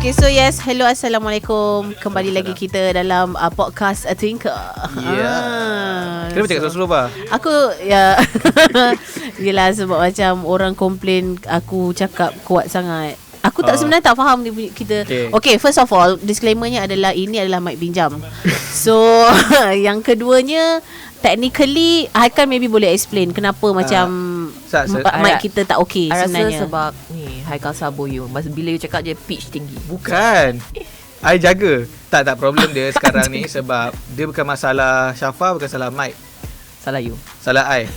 Okay, so yes, hello, assalamualaikum. Kembali lagi kita dalam podcast Thinker. Kenapa cakap slow Pak? Aku yelah sebab macam orang komplain aku cakap kuat sangat. Aku sebenarnya tak faham kita. Okay, first of all, disclaimernya adalah ini adalah mic pinjam. So yang keduanya, technically Haikal maybe boleh explain kenapa macam mic kita tak okay sebenarnya. Rasa sebab ni Haikal sabo you. Bila you cakap je pitch tinggi. Bukan. I jaga. Tak problem dia sekarang ni sebab dia bukan masalah Syafa, bukan salah mic. Salah you. Salah I.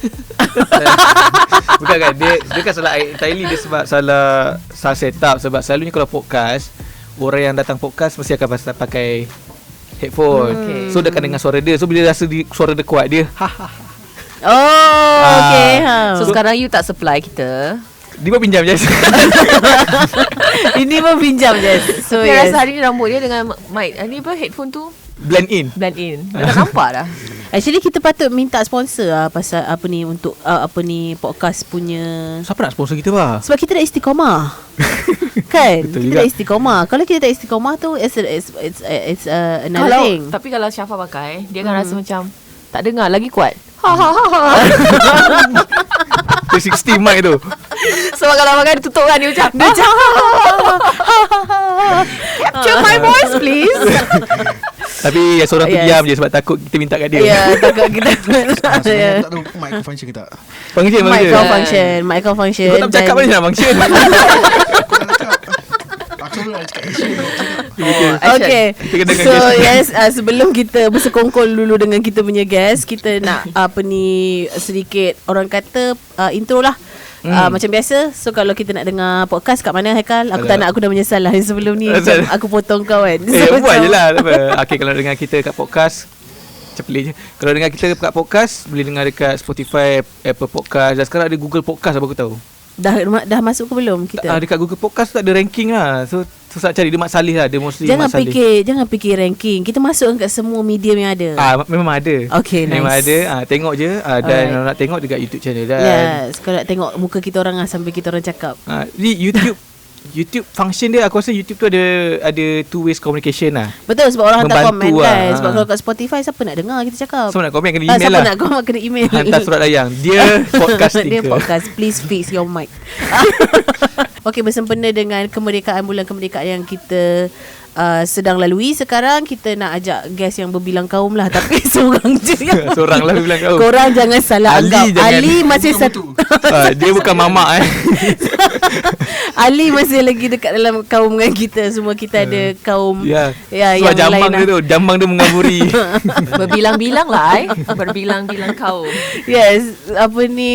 Bukan kan, dia kan salah I entirely. Dia sebab salah setup. Sebab selalunya kalau podcast, orang yang datang podcast mesti akan pakai headphone. So dia akan dengar suara dia. So bila rasa suara dia kuat, dia okay. So sekarang you tak supply kita. dia pun pinjam je. Ini pun pinjam je. So yes. Rasa hari ni rambut dia dengan mic ni apa, headphone tu Blend in. Dah tak nampak dah. Actually kita patut minta sponsor pasal apa ni, untuk podcast punya. Siapa nak sponsor kita Pak? Sebab kita dah istiqamah. Kan? Betul kita juga. dah istiqamah. Kalau kita tak istiqamah tu it's another thing. Tapi kalau Syafa pakai, dia akan rasa macam tak dengar lagi kuat. Dia 60 mic tu. Sebab kalau pakai dia tutup kan, dia macam capture my voice please. Tapi seorang tu diam je sebab takut kita minta kat dia. Ya, takut kita. Sebenarnya tak tahu mic kau function ke tak. Function. Mic kau function. Kau tak bercakap mana nak function. Aku nak cakap action. Okay. So yes, sebelum kita bersekongkol dulu dengan kita punya guest, kita nak sedikit orang kata intro lah. Macam biasa. So kalau kita nak dengar podcast kat mana Haikal, aku tak nak, aku dah menyesal lah sebelum ni macam aku potong kau kan. Buat je lah. Okay, kalau dengar kita kat podcast, ceplik je. Kalau dengar kita kat podcast, boleh dengar dekat Spotify, Apple Podcast, dan sekarang ada Google Podcast apa aku tahu. Dah masuk ke belum kita? Dekat Google Podcast tak ada ranking lah. So susah cari. Dia Mat Saleh lah. Dia mostly Jangan Mat Saleh. Jangan fikir ranking. Kita masuk kat semua medium yang ada. Memang ada. Okay, nice. Memang ada. Tengok je. Dan kalau nak tengok dekat YouTube channel. Dan yes. Kalau nak tengok muka kita orang sambil kita orang cakap. Di YouTube function dia, aku rasa YouTube tu ada two ways communication lah. Betul, sebab orang hantar komen Membantu kan. lah. Sebab kalau kat Spotify, siapa nak dengar kita cakap? Siapa nak komen kena email lah. Siapa nak komen kena email. Hantar surat layang. Dia podcast Dia sticker. podcast. Please fix your mic. Okay, bersempena dengan bulan kemerdekaan yang kita sedang lalui sekarang, kita nak ajak guest yang berbilang kaum lah. Tapi seorang je yang Seorang lah bilang kau. korang jangan salah anggap. Ali masih Bukan Dia bukan mamak Ali masih lagi dekat dalam kaum dengan kita. Semua kita ada kaum Ya. yang Sebab jambang lain dia tu, jambang dia mengaburi. Berbilang-bilang lah berbilang-bilang kau. Yes,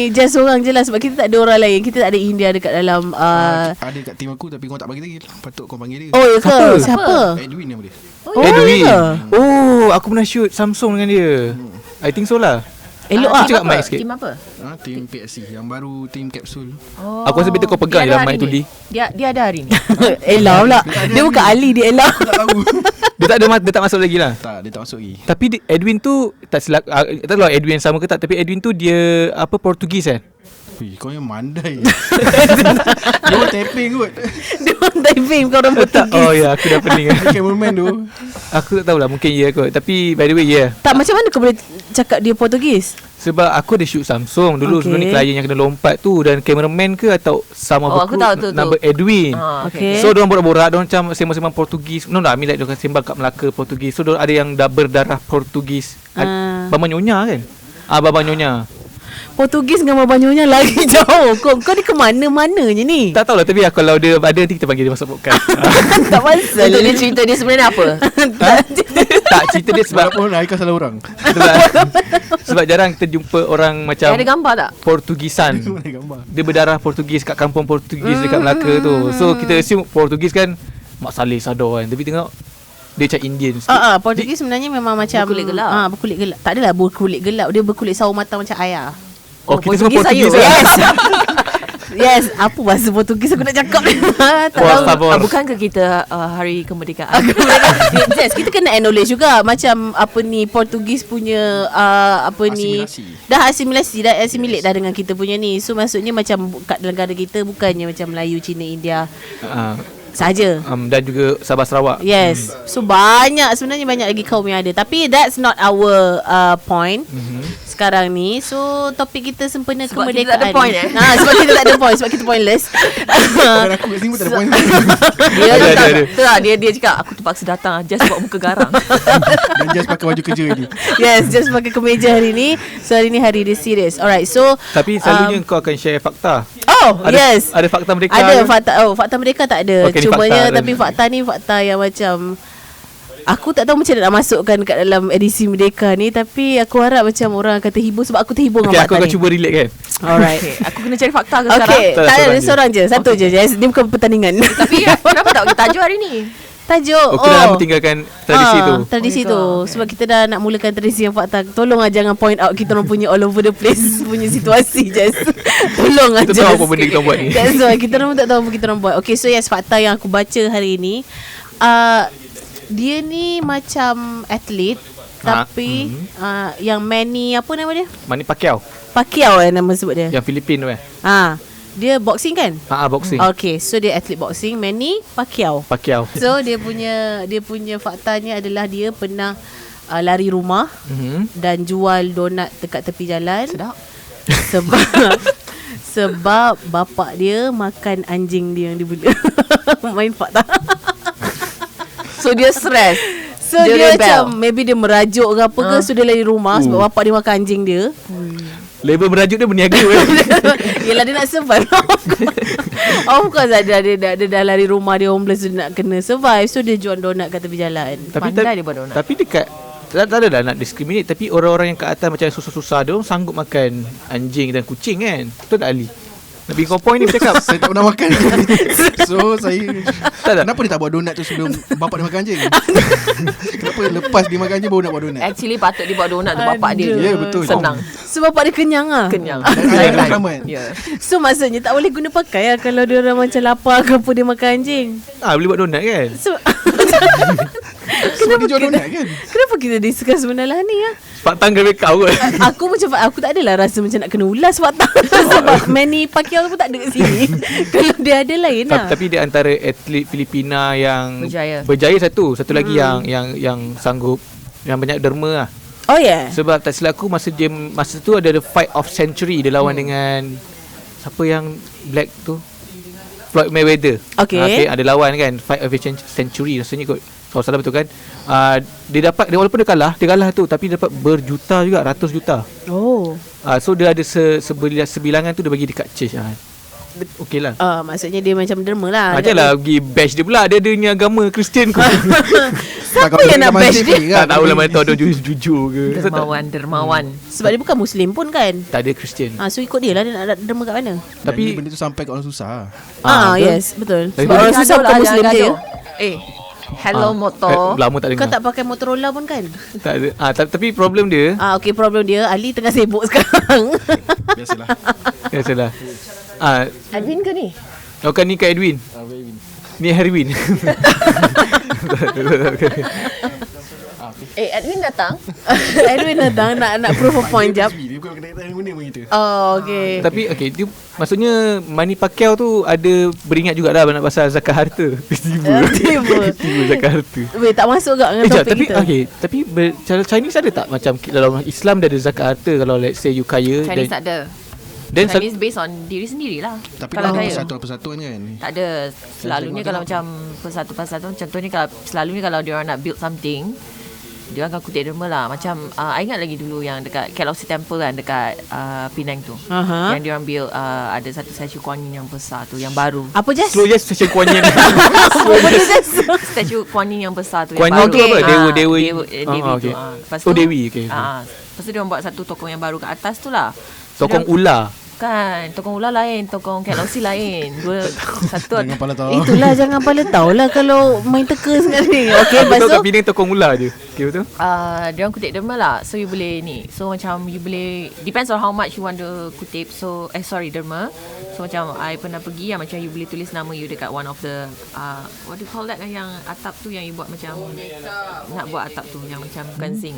just orang je lah. Sebab kita tak ada orang lain. Kita tak ada India dekat dalam Ada kat tim aku tapi kau tak bagi lagi. Patut kau panggil dia. Oh ya ke? Siapa? Siapa? Edwin nama dia. Edwin. ya ke? Aku pernah shoot Samsung dengan dia. I think so lah. Elok Aku lah. cakap mic sikit. Tim apa? Tim PSC yang baru, tim kapsul. Aku rasa betul kau pegang je lah mic tu di. Dia ada hari ni. Ella pula. Dia bukan Ali, dia Ella. Tak tahu. Dia tak masuk lagi lah. Tak, dia tak masuk lagi. Tapi Edwin tu tak silap, tak tahu lah Edwin sama ke tak, tapi Edwin tu dia Portugis kan. Kau yang mandai. Dia pun tapping kot. Dia orang typing, kau orang Tak. Portugis. Oh ya, aku dah pening. Dia cameraman tu. Aku tak tahulah, mungkin ya kot. Tapi by the way Tak, macam mana kau boleh cakap dia Portugis? sebab aku ada shoot Samsung dulu. Sebelum ni klien yang kena lompat tu, dan cameraman ke atau sama aku tahu tu. nama Edwin. Okay. So diorang borak-borak, diorang macam sembang-sembang Portugis. No, I mean like diorang sembang kat Melaka Portugis. So diorang ada yang dah berdarah Portugis. Baba Nyonya kan? Baba Nyonya. Portugis dengan Babanyonya lagi jauh. Kau ni ke mana-mana je ni? Tak tahulah, tapi kalau dia ada nanti kita panggil dia masuk podcast. Tak pasal. Untuk dia cerita dia sebenarnya apa? Tak, cerita dia sebab Sebab pun Haikal salah orang. sebab jarang kita jumpa orang macam Ada gambar tak? Portugisan. Mana gambar. Dia berdarah Portugis kat kampung Portugis dekat Melaka tu. So kita assume Portugis kan Mak Saleh Sador kan. Tapi tengok dia macam Indian sikit. Portugis sebenarnya memang macam berkulit gelap. Berkulit gelap. Tak adalah berkulit gelap. Dia berkulit sawo matang macam ayah. Kita semua Portugis saya. lah. Yes. Yes, apa bahasa Portugis aku nak cakap ni? Tak Por tahu. favor. Bukankah kita hari kemerdekaan? Yes, kita kena acknowledge juga macam Portugis punya Asimilasi. dah assimilate dah dengan kita punya ni. So maksudnya macam kat negara kita bukannya macam Melayu, Cina, India. saja. Dan juga Sabah Sarawak. Yes. So sebenarnya banyak lagi kaum yang ada. Tapi that's not our point sekarang ni. So topik kita sempena Sebab kemerdekaan. kita tak ada point, Sebab kita tak ada point. Sebab kita pointless. Kalau aku kat sini pun tak ada point. Dia cakap aku terpaksa datang just buat muka garang. Dan just pakai baju kerja lagi. Yes, just pakai kemeja hari ni. So hari ni hari dia serius. Alright, so Tapi selalunya kau akan share fakta. Yes. Ada fakta mereka. Ada fakta mereka tak ada. Okay, Cumanya fakta tapi fakta ni fakta yang macam aku tak tahu macam mana nak masukkan kat dalam edisi Merdeka ni. Tapi aku harap macam orang akan terhibur. Sebab aku terhibur dengan Aku fakta akan ni. cuba relate kan. Alright. Aku kena cari fakta ke sekarang? Okay, Tak, tak ada seorang seorang je. Satu je. Jess. Dia bukan pertandingan. Tapi kenapa tak kita tajuk hari ni? Tajuk. Kita dah meninggalkan tradisi tu. Tradisi Oh my tu. God. Sebab kita dah nak mulakan tradisi yang fakta. Tolong jangan point out kita orang punya all over the place punya situasi, Jess. Tolong Kita aja. tahu apa benda kita orang buat ni. That's why kita orang tak tahu apa kita orang buat. Okay, so yes, fakta yang aku baca hari ni, dia ni macam atlet tapi yang Manny apa nama dia? Manny Pacquiao Pacquiao nama sebut dia. yang Filipin tu Dia boxing kan? boxing. Okay, so dia atlet boxing, Manny Pacquiao. So dia punya faktanya adalah dia pernah lari rumah dan jual donat dekat tepi jalan. Sedap. Sebab bapak dia makan anjing dia yang dibeli. Main fakta. So dia stress. So dia macam maybe dia merajuk ke apa ke, so dia lari rumah sebab bapak dia makan anjing dia. Label merajuk dia berniaga. Yelah dia nak survive. Of course dia dah lari rumah, dia homeless, dia nak kena survive. So dia jual donat kat tepi jalan. Pandai dia buat donat. Tapi dekat tak ada dah nak discriminate, tapi orang-orang yang kat atas macam susah-susah dia orang sanggup makan anjing dan kucing kan. Betul tak Ali? Nak bagi kau point ni bercakap. Saya tak pernah makan. So saya tak? Kenapa dia tak buat donat tu sebelum bapak dia makan anjing? Kenapa lepas dia makan anjing baru nak buat donat? Actually patut dia buat donat tu bapak dia. Ya, betul. Senang. So bapak dia kenyang Kenyang. Dan selamat. Ya. So maksudnya tak boleh guna pakai kalau dia orang macam lapar ke apa dia makan anjing. Boleh buat donat kan? So Sebab dia jual donat kan? kenapa kita discuss benda lah ni ya? Fakta kena make up kot. Aku tak adalah rasa macam nak kena ulas fakta. Sebab Manny Pacquiao pun tak ada kat sini. Kalau dia ada lain lah. Tapi dia antara atlet Filipina yang Berjaya satu lagi yang sanggup, yang banyak derma lah. Oh yeah. Sebab tak silap aku masa tu ada the fight of century, dia lawan dengan siapa yang black tu, Floyd Mayweather. Okay. Ada lawan kan, fight of a century rasanya kot. Kalau salah betul kan. Dia walaupun dia kalah tu, tapi dia dapat berjuta juga, ratus juta. Oh. So dia ada sebilangan tu dia bagi dekat church okey lah. Maksudnya dia macam derma lah. Macam lah pergi bash dia pula. Dia ni agama Kristian kot. Siapa yang nak bash dia? Tak tahulah mana tahu dia jujur ke. Dermawan. Sebab dia bukan Muslim pun kan. Tak ada Kristian. So ikut dia lah dia nak derma kat mana. Tapi benda tu sampai kat orang susah. Yes, betul. Tapi Sebab orang susah bukan Muslim je. Hello motor. lama tak dengar. Kau tak pakai Motorola pun kan? Tak ada. Tapi problem dia Okay, problem dia Ali tengah sibuk sekarang. Biasalah. Edwin ke ni? Bukan ni Kak Edwin. Ni Herwin. Edwin datang. Edwin datang nak proof of point jap. Dia bukan kena tanya benda pun kita. Okay. Tapi dia maksudnya Manny Pacquiao tu ada beringat jugalah banyak pasal zakat harta. Tiba zakat harta. Weh, tak masuk kat dengan topik tapi kita. tapi cara Chinese ada tak macam dalam Islam dia ada zakat harta kalau let's say you kaya Chinese tak ada. then Chinese based on diri sendirilah. Tapi kalau kalau kaya persatuan-persatuan kan. tak ada. Selalunya kalau macam persatuan contohnya kalau dia orang nak build something, dia akan kutip derma lah. Macam I ingat lagi dulu yang dekat Kelausi Temple kan, dekat Penang tu. Yang dia orang build ada satu statue Kuan Yin yang besar tu, yang baru. Apa Jess? slow just session Kuan Yin. Statue Kuan Yin yang besar tu, Kuan yang Yin baru. tu apa? Dewa Dewi okay. tu. Lepas Oh, Dewi, okay. Lepas tu dia orang buat satu tokong yang baru kat atas tu lah. Tokong ular. Kan, tokong ular lain, tokong Kelausi lain. Satu Jangan pala tahu. Itulah jangan pala tahulah kalau main teka sangat ni. Okay, Betul lepas kat tu Penang tokong ular je. Okay, betul? dia orang kutip derma lah. So you boleh ni. So macam you boleh, depends on how much you want to kutip. So derma. So macam I pernah pergi yang macam you boleh tulis nama you dekat one of the what do you call that, yang atap tu yang you buat macam nak buat atap tu yang macam bukan zinc.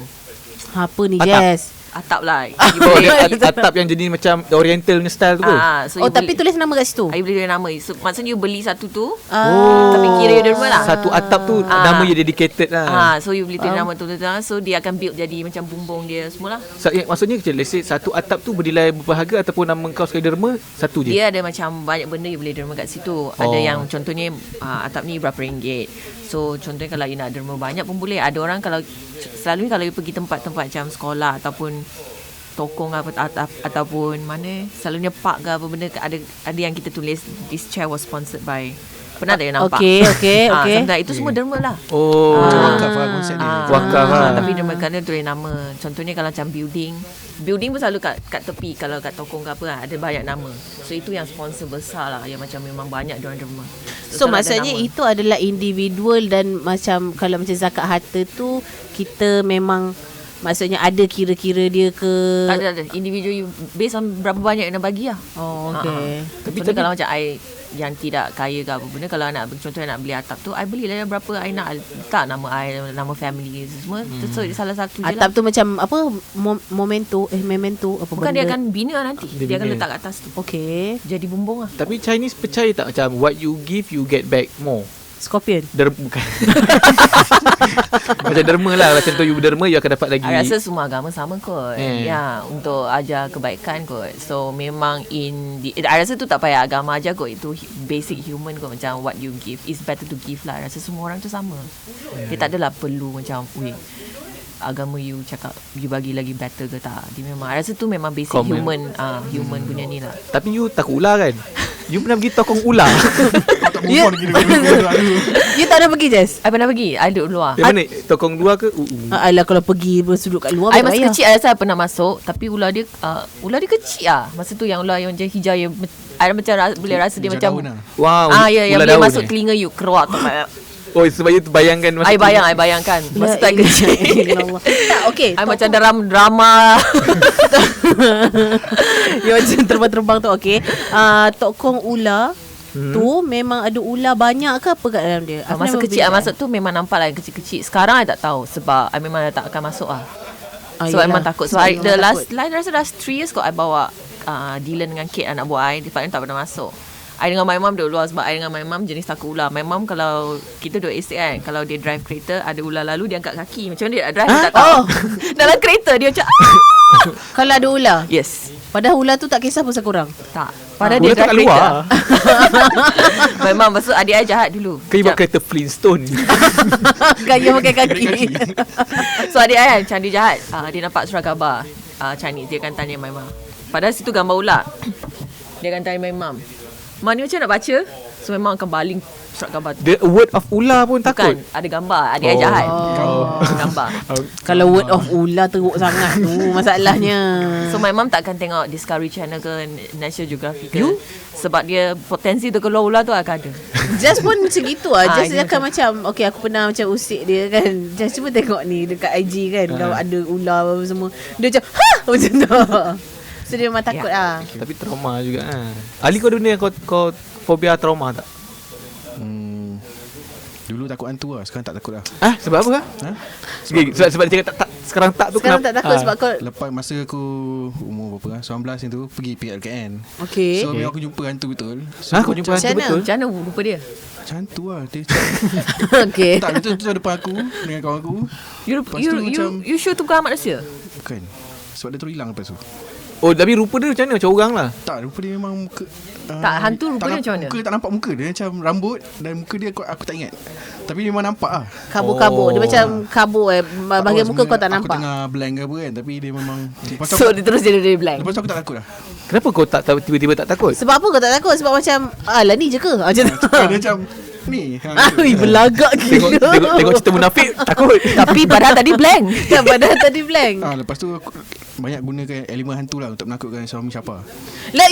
apa ni Atap. Jess? atap lah. Oh, dia atap yang jadi macam oriental punya style tu. So Oh, tapi tulis nama kat situ. you boleh tulis nama. So, maksudnya you beli satu tu, Oh. tapi kira derma lah. Satu atap tu nama dia dedicated lah. So you boleh tulis nama tu. So dia akan build jadi macam bumbung dia semua lah. Maksudnya let's say satu atap tu bernilai berbahagia ataupun nama kau sekali derma satu je. Dia ada macam banyak benda you boleh derma kat situ. Ada yang contohnya atap ni berapa ringgit. So contohnya kalau you nak derma banyak pun boleh. Ada orang selalunya kalau you pergi tempat-tempat macam sekolah ataupun tokong ataupun mana, selalunya park ke apa benda, ada yang kita tulis this chair was sponsored by. Pernah ada yang nampak? Okay. Itu semua derma lah. Oh. Wakaf lah konsep dia. Wakaf lah. Tapi derma kan dia tulis nama. Contohnya kalau macam building pun selalu kat tepi. Kalau kat tokong ke apa kan, ada banyak nama. So itu yang sponsor besar lah, yang macam memang banyak diorang derma. So maksudnya itu adalah individual, dan macam kalau macam zakat harta tu kita memang maksudnya ada kira-kira dia ke? Tak ada. Individual you based on berapa banyak yang nak bagi lah. Oh, okay. Tapi kalau macam I yang tidak kaya ke apa benda, kalau nak contohnya nak beli atap tu, I belilah berapa I nak, letak nama I, nama family semua. So salah satu je atap lah. tu macam apa, memento apa bukan benda? Dia akan bina nanti. Dia akan bina. letak kat atas tu. Okay. Jadi bumbung lah. Tapi Chinese percaya tak macam what you give you get back more? Scorpion. Bukan. Macam derma lah. Macam tu you derma, you akan dapat lagi. I rasa semua agama sama kot. Ya, untuk ajar kebaikan kot. So memang I rasa tu tak payah agama ajar kot. Itu basic human kot. Macam what you give is better to give lah. I rasa semua orang tu sama. Dia tak adalah perlu macam agama you cakap you bagi lagi better ke tak. Dia memang I rasa tu memang basic Common. human punya ni lah. Tapi you takut ular kan? You pernah pergi tokong ular? Tak move on lagi. You tak ada pergi, Jess? I pernah pergi. I duduk luar. Yang mana? Tokong luar ke? Alah, kalau pergi bersuduk kat luar I tak masa payah. kecil I rasa I pernah masuk. Tapi ular dia kecil lah. Masa tu yang ular yang macam hijau yang I macam boleh rasa dia Hijau macam daun lah. Wow. yang ular boleh daun masuk telinga you keluar tu. Oh, sebab you bayangkan masa I bayangkan. Masa tu I kecil. Tak, okay. I macam dalam drama. Ya, macam terbang-terbang tu. Okay. Tokong ular tu memang ada ular banyak ke apa kat dalam dia? Aku Masa never kecil I been masuk tu memang nampak lah yang kecil-kecil. Sekarang I tak tahu sebab I memang tak akan masuk lah. Sebab I memang takut. So I, the last 3 years kot I bawa Dylan dengan Kate anak buah I. Dia tak pernah masuk. I dengan my mum duduk luar sebab I dengan my mum jenis takut ular. My mum kalau kita duduk estate kan, kalau dia drive kereta ada ular lalu dia angkat kaki. Macam mana dia nak drive dia tak tahu. Dalam kereta dia macam Kalau ada ular? yes. Padahal ular tu tak kisah pasal korang? Tak. Padahal Ular dia tu kat drive luar. kereta. My mum maksud adik I jahat dulu. Kan you buat kereta Flintstone. Gaya pakai kaki. So adik I kan macam dia jahat. Dia nampak surat khabar Chinese. Dia akan tanya my mum. Padahal situ gambar ular. Dia akan tanya my mum, "Ma, ni macam nak baca?" So memang akan baling surat khabar tu. The word of ular pun takut. Bukan, ada gambar. Adik I jahat. Gambar. Kalau word of ular teruk sangat tu masalahnya. So my mum takkan tengok Discovery Channel ke National Geographic ke. Sebab dia potensi tu keluar ular tu akan ada. Just pun macam gitu lah. Just dia dia akan macam okay, aku pernah macam usik dia kan. Just cuba tengok ni dekat IG kan. Kalau ada ular apa semua, dia macam macam tu. So dia memang takut lah. Tapi trauma juga Ali, kau ada benda yang kau fobia trauma tak? Dulu takut hantu lah. Sekarang tak takut lah. Sebab apa? Sebab dia cakap tak, sekarang tak tu Sekarang kenapa? tak takut sebab kau Lepas masa aku umur berapa lah, 19 tu pergi PLKN. okay. So memang aku jumpa hantu betul. So Kau jumpa hantu Macam mana? betul? Macam mana rupa dia? macam hantu lah. Dia Okay. tak, dia tu depan aku dengan kawan aku. Lepas tu macam You sure tu bukan manusia? bukan. Sebab dia terus hilang lepas tu. Oh, tapi rupa dia macam mana? Macam orang lah. Tak, rupa dia memang muka Tak, hantu rupa dia macam mana? Muka tak nampak muka dia. Macam rambut dan muka dia aku tak ingat. Tapi memang nampak lah. Kabur-kabur. Dia macam kabur bahagian muka kau tak Aku nampak. tengah blank ke apa kan. Tapi dia memang lepas tu, So dia terus jadi blank. lepas tu aku tak takut lah. Kenapa kau tak tiba-tiba tak takut? Sebab apa kau tak takut? Sebab macam alah ni je ke? Macam tu. Dia macam ni. Berlagak gila. Tengok cerita munafik takut. Tapi padahal tadi blank. Kan padahal tadi blank. Lepas tu aku banyak gunakan elemen hantu lah untuk menakutkan suami siapa. Lah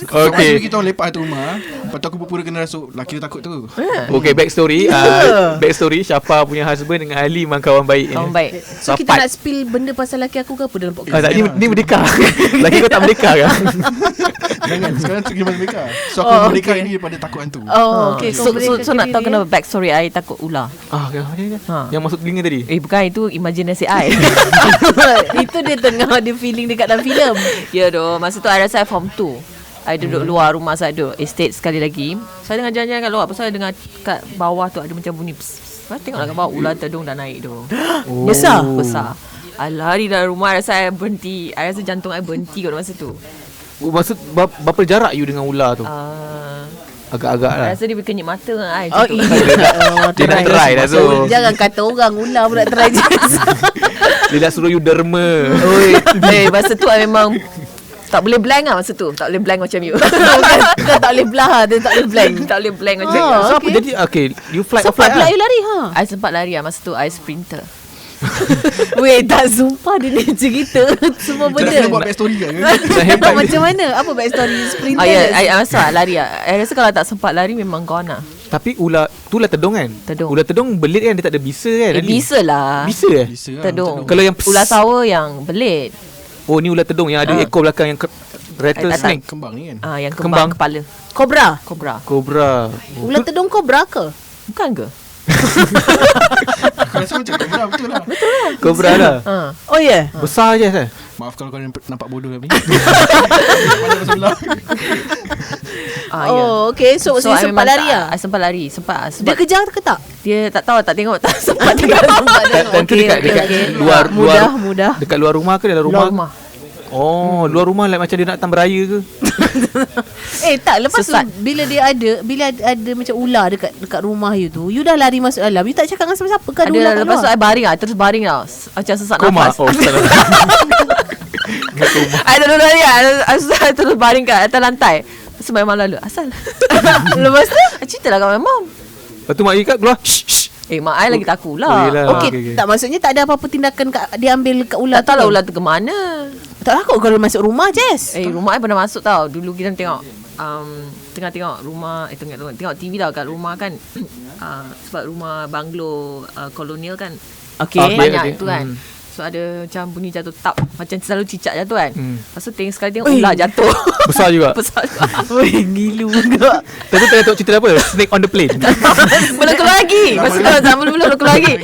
Okay. Kita orang lepak tu rumah. Lepas tu aku pura-pura kena rasuk laki dia takut tu. Okay, backstory. Backstory, Syafa punya husband dengan Ali memang kawan baik. Kawan baik. So kita nak spill benda pasal laki aku ke apa dalam podcast? Tak, ni merdeka. Laki kau tak merdeka ke? Jangan, sekarang tu gimana mereka. So aku merdeka ini daripada takut hantu. Okay. So nak tahu kenapa backstory I takut ular. Yang masuk telinga tadi. Bukan, itu imajinasi I. Itu dia tengah ada feeling dekat dalam filem. Ya doh, masa tu I rasa I form 2. I duduk luar rumah saya ada estate sekali lagi. Saya dengar jalan-jalan kat luar. Pasal saya dengar kat bawah tu ada macam bunyi saya tengoklah kat bawah ular tedung dah naik tu. Besar. I lari dari rumah. Rasa I berhenti. I rasa jantung I berhenti kat masa tu. Maksud berapa jarak you dengan ular tu? Agak-agak lah. Rasa dia berkenyit mata dengan I. Dia nak try dah tu. Jangan kata orang ular pula try je. Dia nak suruh you derma. Masa tu I memang tak boleh blank lah masa tu. Tak boleh blank macam you. Bukan tak boleh belah. Dia tak boleh blank. Tak boleh blank macam you. So apa jadi? Okay, you flight Sempat pula you lari I sempat lari lah. Masa tu I sprinter. Weh, tak sumpah dia ni cerita semua benda. Jangan buat backstory kan. Tak macam mana? Apa backstory sprinter? I rasa lari lah. I rasa kalau tak sempat lari memang gone lah. Tapi ular tu lah tedung kan? Tedung. Ular tedung belit kan? Dia tak ada bisa kan? Bisa lah. Bisa eh? Bisa lah. Tedung. Kalau yang ular sawa yang belit. Oh, ni ular tedung yang ada ekor belakang yang rattlesnake. Kembang ni kan. Yang kembang kepala. Kobra. Kobra. Ular tedung kobra ke? Bukan ke? Aku rasa macam kobra. Betul lah. Kobra lah. Oh ya. Besar je kan? Maaf kalau kau nampak bodoh kat ni. Mana sebelah. Okay. So I sempat memang lari lah. I sempat lari. Sempat. Dia kejar ke tak? Dia tak tahu, tak tengok, tak sempat tengok. Tentu dekat luar Mudah. Dekat luar rumah ke dalam rumah? Luar rumah. Oh, luar rumah like macam dia nak datang beraya ke? Tak, lepas Sesat. tu bila ada macam ular dekat rumah you tu, you dah lari masuk dalam. You tak cakap dengan siapa-siapa ke ada ular kat Lepas tu luar? I baring lah. Terus baring lah. Macam sesak Koma. nafas. Oh, salah. I terus lari lah. I terus baring kat atas lantai. Lepas tu my mum lalu. Asal? Lepas tu? I cerita lah kat my mum. Lepas tu mak Ika keluar. Shh. Mak I lagi takut Oh, lah. yelah. Okay, tak maksudnya tak ada apa-apa tindakan dia ambil kat ular Tak tahu lah tu. ular tu ke mana. Tak takut kalau masuk rumah, Jess. Rumah I pernah masuk tau. Dulu kita tengok tengah tengok rumah tengok TV tau kat rumah kan. Sebab rumah banglo kolonial kan. Okay. Banyak okay. tu kan. So ada macam bunyi jatuh tap. Macam selalu cicak jatuh kan. Lepas tu sekali tengok Ui. ular jatuh. Besar juga. Besar juga. Weh, ngilu juga. Tapi tengah tengok cerita apa? Snake on the plane. Belum keluar lagi. Masa tu zaman belum keluar lagi.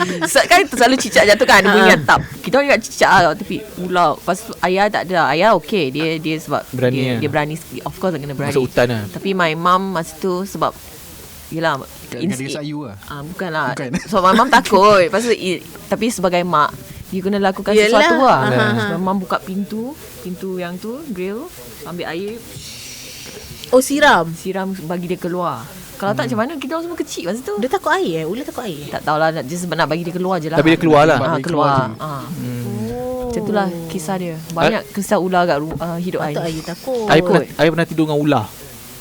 Kan selalu cicak jatuh kan. Ada bunyi tap. Kita orang ingat cicak lah. Tapi ular. Lepas tu ayah tak ada. Ayah okay. Dia sebab Berani dia berani. Of course kena berani. Masuk hutan lah. Tapi my mum masa tu sebab yelah Dengan dia sayu lah. bukan lah. Bukan. So my mum takut. Lepas tu tapi sebagai mak, you kena lakukan Yelah. sesuatu lah. Aha. So my mum buka pintu yang tu, grill, ambil air, Oh, siram. bagi dia keluar. Kalau tak macam mana, kita orang semua kecil masa tu. Dia takut air Ular takut air? Tak tahulah, just sebab nak bagi dia keluar je lah. Tapi dia keluar lah. Dia Keluar. keluar Macam tu lah kisah dia. Banyak kisah ular kat hidup I. Patut air takut. I pernah tidur dengan ular.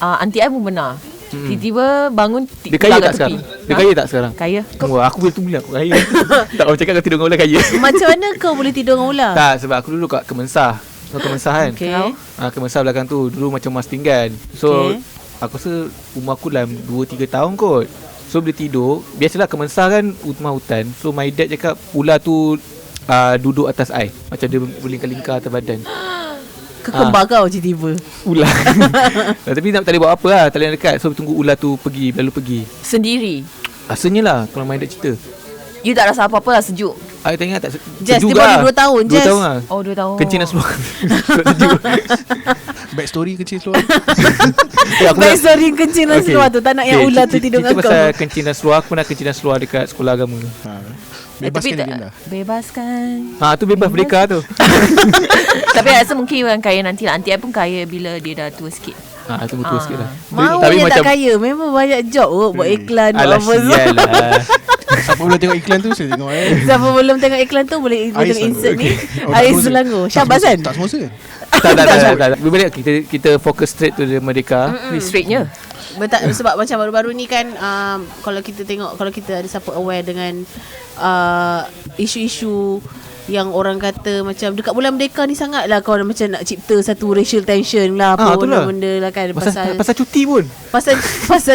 Aunty I pun pernah. Tiba-tiba bangun Dia kaya tak sekarang? Dia kaya tak sekarang? Kaya. Wah, aku boleh tunggu aku kaya. Tak orang cakap kau tidur dengan ular kaya. Macam mana kau boleh tidur dengan ular? Tak, sebab aku dulu kat Kemensah. Kemensah kan? Okay. Kemensah belakang tu dulu macam mas tinggal. So aku rasa umur aku dalam 2-3 tahun kot. So bila tidur, biasalah Kemensah kan rumah hutan. So my dad cakap ular tu duduk atas I. Macam dia berlingkar-lingkar atas badan. Kekembar kau tiba-tiba. Ular. Tapi tak boleh buat apa lah. Tak boleh dekat. So tunggu ular tu lalu pergi. Sendiri. Rasanya lah kalau my dad cerita. You tak rasa apa-apa lah, sejuk. I tak ingat tak Jess, sejuk dia baru lah. 2 tahun, 2 Jess. tahun lah. Oh, 2 tahun. Kencing dan seluar. Sejuk. Backstory kecil seluar. Aku nak Backstory kencing dan seluar tu. Tak nak yang ular tu tidur dengan cerita kau. pasal kencing dan seluar. Aku nak kencing dan seluar dekat sekolah agama. Bebaskan dia lah. Bebaskan. Tu bebas merdeka tu. Tapi I rasa mungkin orang kaya nanti lah. Aunty I pun kaya bila dia dah tua sikit. Tu betul sikit lah. Mau Tapi je macam tak kaya. Memang banyak job buat iklan. Alah apa semua. sial lah. Siapa boleh tengok iklan tu, saya tengok Siapa belum tengok iklan tu boleh tengok insert ni. Air Selangor. Syabas kan? Tak sponsor. Tak. Bila kita fokus straight to the merdeka. Straightnya. Sebab macam baru-baru ni kan kalau kita ada siapa aware dengan isu-isu yang orang kata macam dekat bulan Merdeka ni sangatlah kau macam nak cipta satu racial tension lah, apa benda lah kan, pasal cuti pun. Pasal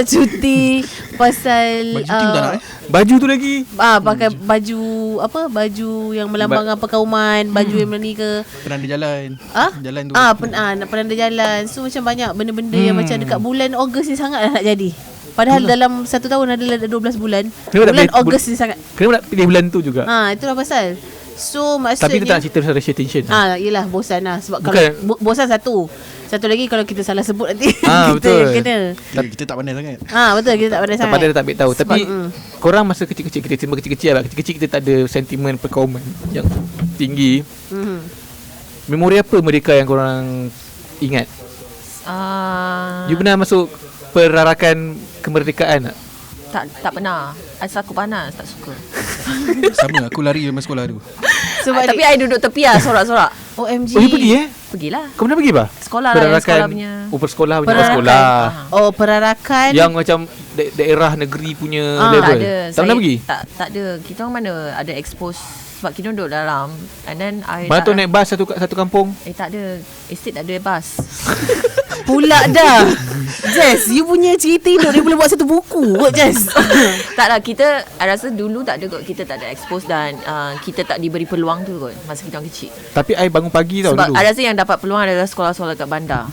cuti, pasal Baju cuti pun tak nak Baju tu lagi. pakai baju apa, baju yang melambangkan perkauman, baju yang ni ke, penanda jalan. Jalan tu. nak penanda jalan. So macam banyak benda-benda yang macam dekat bulan Ogos ni sangatlah nak jadi. Padahal dalam 1 tahun adalah 12 bulan. Bulan Ogos ni sangat. Kenapa nak pilih bulan tu juga? Itulah pasal. So maksudnya, tapi kita tak cerita pasal racial tension. Yelah, bosan lah. Sebab Bukan. kalau bosan satu lagi kalau kita salah sebut nanti kita betul. kena. Kita tak pandai sangat. Betul, kita tak pandai sangat. Sampai dia tak ambil tahu. Tapi korang masa kecil-kecil, kita sembang kecil-kecil lah. Kecil-kecil kita tak ada sentimen perkauman yang tinggi. Memori apa Merdeka yang korang ingat? You pernah masuk perarakan kemerdekaan tak? Tak pernah. Asal aku panas, tak suka. Sama, aku lari dari sekolah tu. Tapi I duduk tepi lah, sorak-sorak. OMG. Oh, you pergi Pergilah. Kau pernah pergi bah? Sekolah lah, yang sekolah punya. Persekolah punya. Perarakan. Sekolah. Perarakan Yang macam daerah negeri punya level. Tak ada. Tak pernah pergi? Tak ada. Kita orang mana ada expose. Sebab kita duduk dalam. And then I Mana tu naik bas satu kampung? tak ada. Estate tak ada bas. pula dah. Jess, you punya cerita hidup dia boleh buat satu buku kot, Jess. Tak lah, kita I rasa dulu tak ada kot. Kita tak ada expose dan kita tak diberi peluang tu kot masa kita orang kecil. Tapi I bangun pagi tau sebab dulu. I rasa yang dapat peluang adalah sekolah-sekolah kat bandar.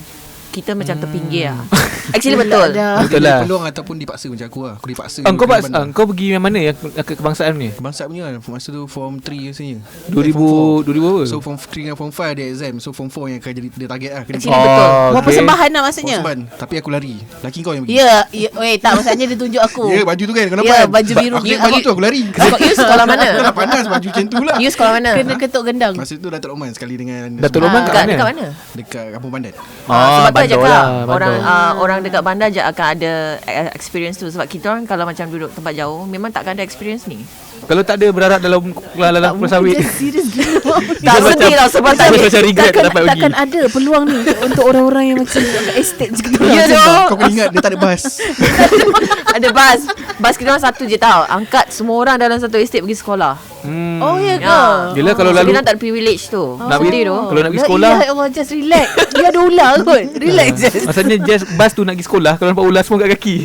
Kita macam terpinggir lah. Actually betul. Betul lah. Peluang ataupun dipaksa macam aku lah. Aku dipaksa. Kau pergi yang mana yang kebangsaan ni? Kebangsaan punya masa tu form 3 rasanya. 2000 apa? So form 3 dengan form 5 ada exam. So form 4 yang akan jadi dia target lah. Actually betul. Buat persembahan lah maksudnya. Tapi aku lari. Laki kau yang pergi. Tak, maksudnya dia tunjuk aku. Baju tu kan. Kenapa? Baju biru. Aku baju tu aku lari. You sekolah mana? Tak panas baju macam tu lah. You sekolah mana? Kena ketuk gendang. Masa tu Datuk Roman sekali dengan Datuk Roman kat Dekat mana? dekat Kampung Pandan. Sebab tu I cakap Bandar. orang dekat bandar je akan ada experience tu. Sebab kita orang kalau macam duduk tempat jauh memang takkan ada experience ni. Kalau tak ada berharap dalam pulau sawit. Serius gila. Tak sedih lah sebab tak macam regret tak dapat pergi. Takkan ada peluang ni untuk orang-orang yang macam estate je kita. Ya doh. Kau kena ingat dia tak ada bas. Ada bas kita orang satu je tau. Angkat semua orang dalam satu estate pergi sekolah. Oh ya ke? Yelah kalau So, lalu kita tak ada privilege tu. nak Sedih tu. kalau nak pergi sekolah, Ya Allah, just relax. Dia ada ular kot. Relax just. maksudnya just bas tu nak pergi sekolah, kalau nampak ular semua kat kaki.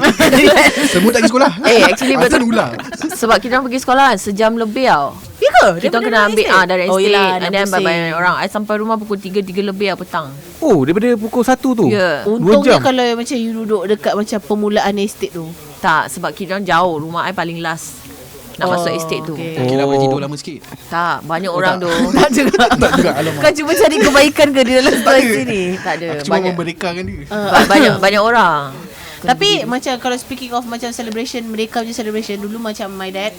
Semua tak pergi sekolah. Actually Asal betul. ular. Sebab kita orang pergi sekolah sejam lebih tau. Ya ke? Kita orang kena ambil dari estate. yelah, And then banyak orang. I sampai rumah pukul 3 lebih petang. Oh, daripada pukul 1 tu. Ya. 2 Untungnya jam. kalau macam you duduk dekat macam permulaan estate tu. Tak, sebab kita orang jauh. Rumah I paling last nak masuk estate tu. okay. Kira apa tidur lama sikit. Tak, banyak orang tu. Tak juga. Tak juga alamak. Kau cuba cari kebaikan ke di dalam situasi ni? Tak ada. Aku cuma memberikan dia. Banyak orang. Tapi macam kalau speaking of macam celebration, mereka punya celebration dulu macam my dad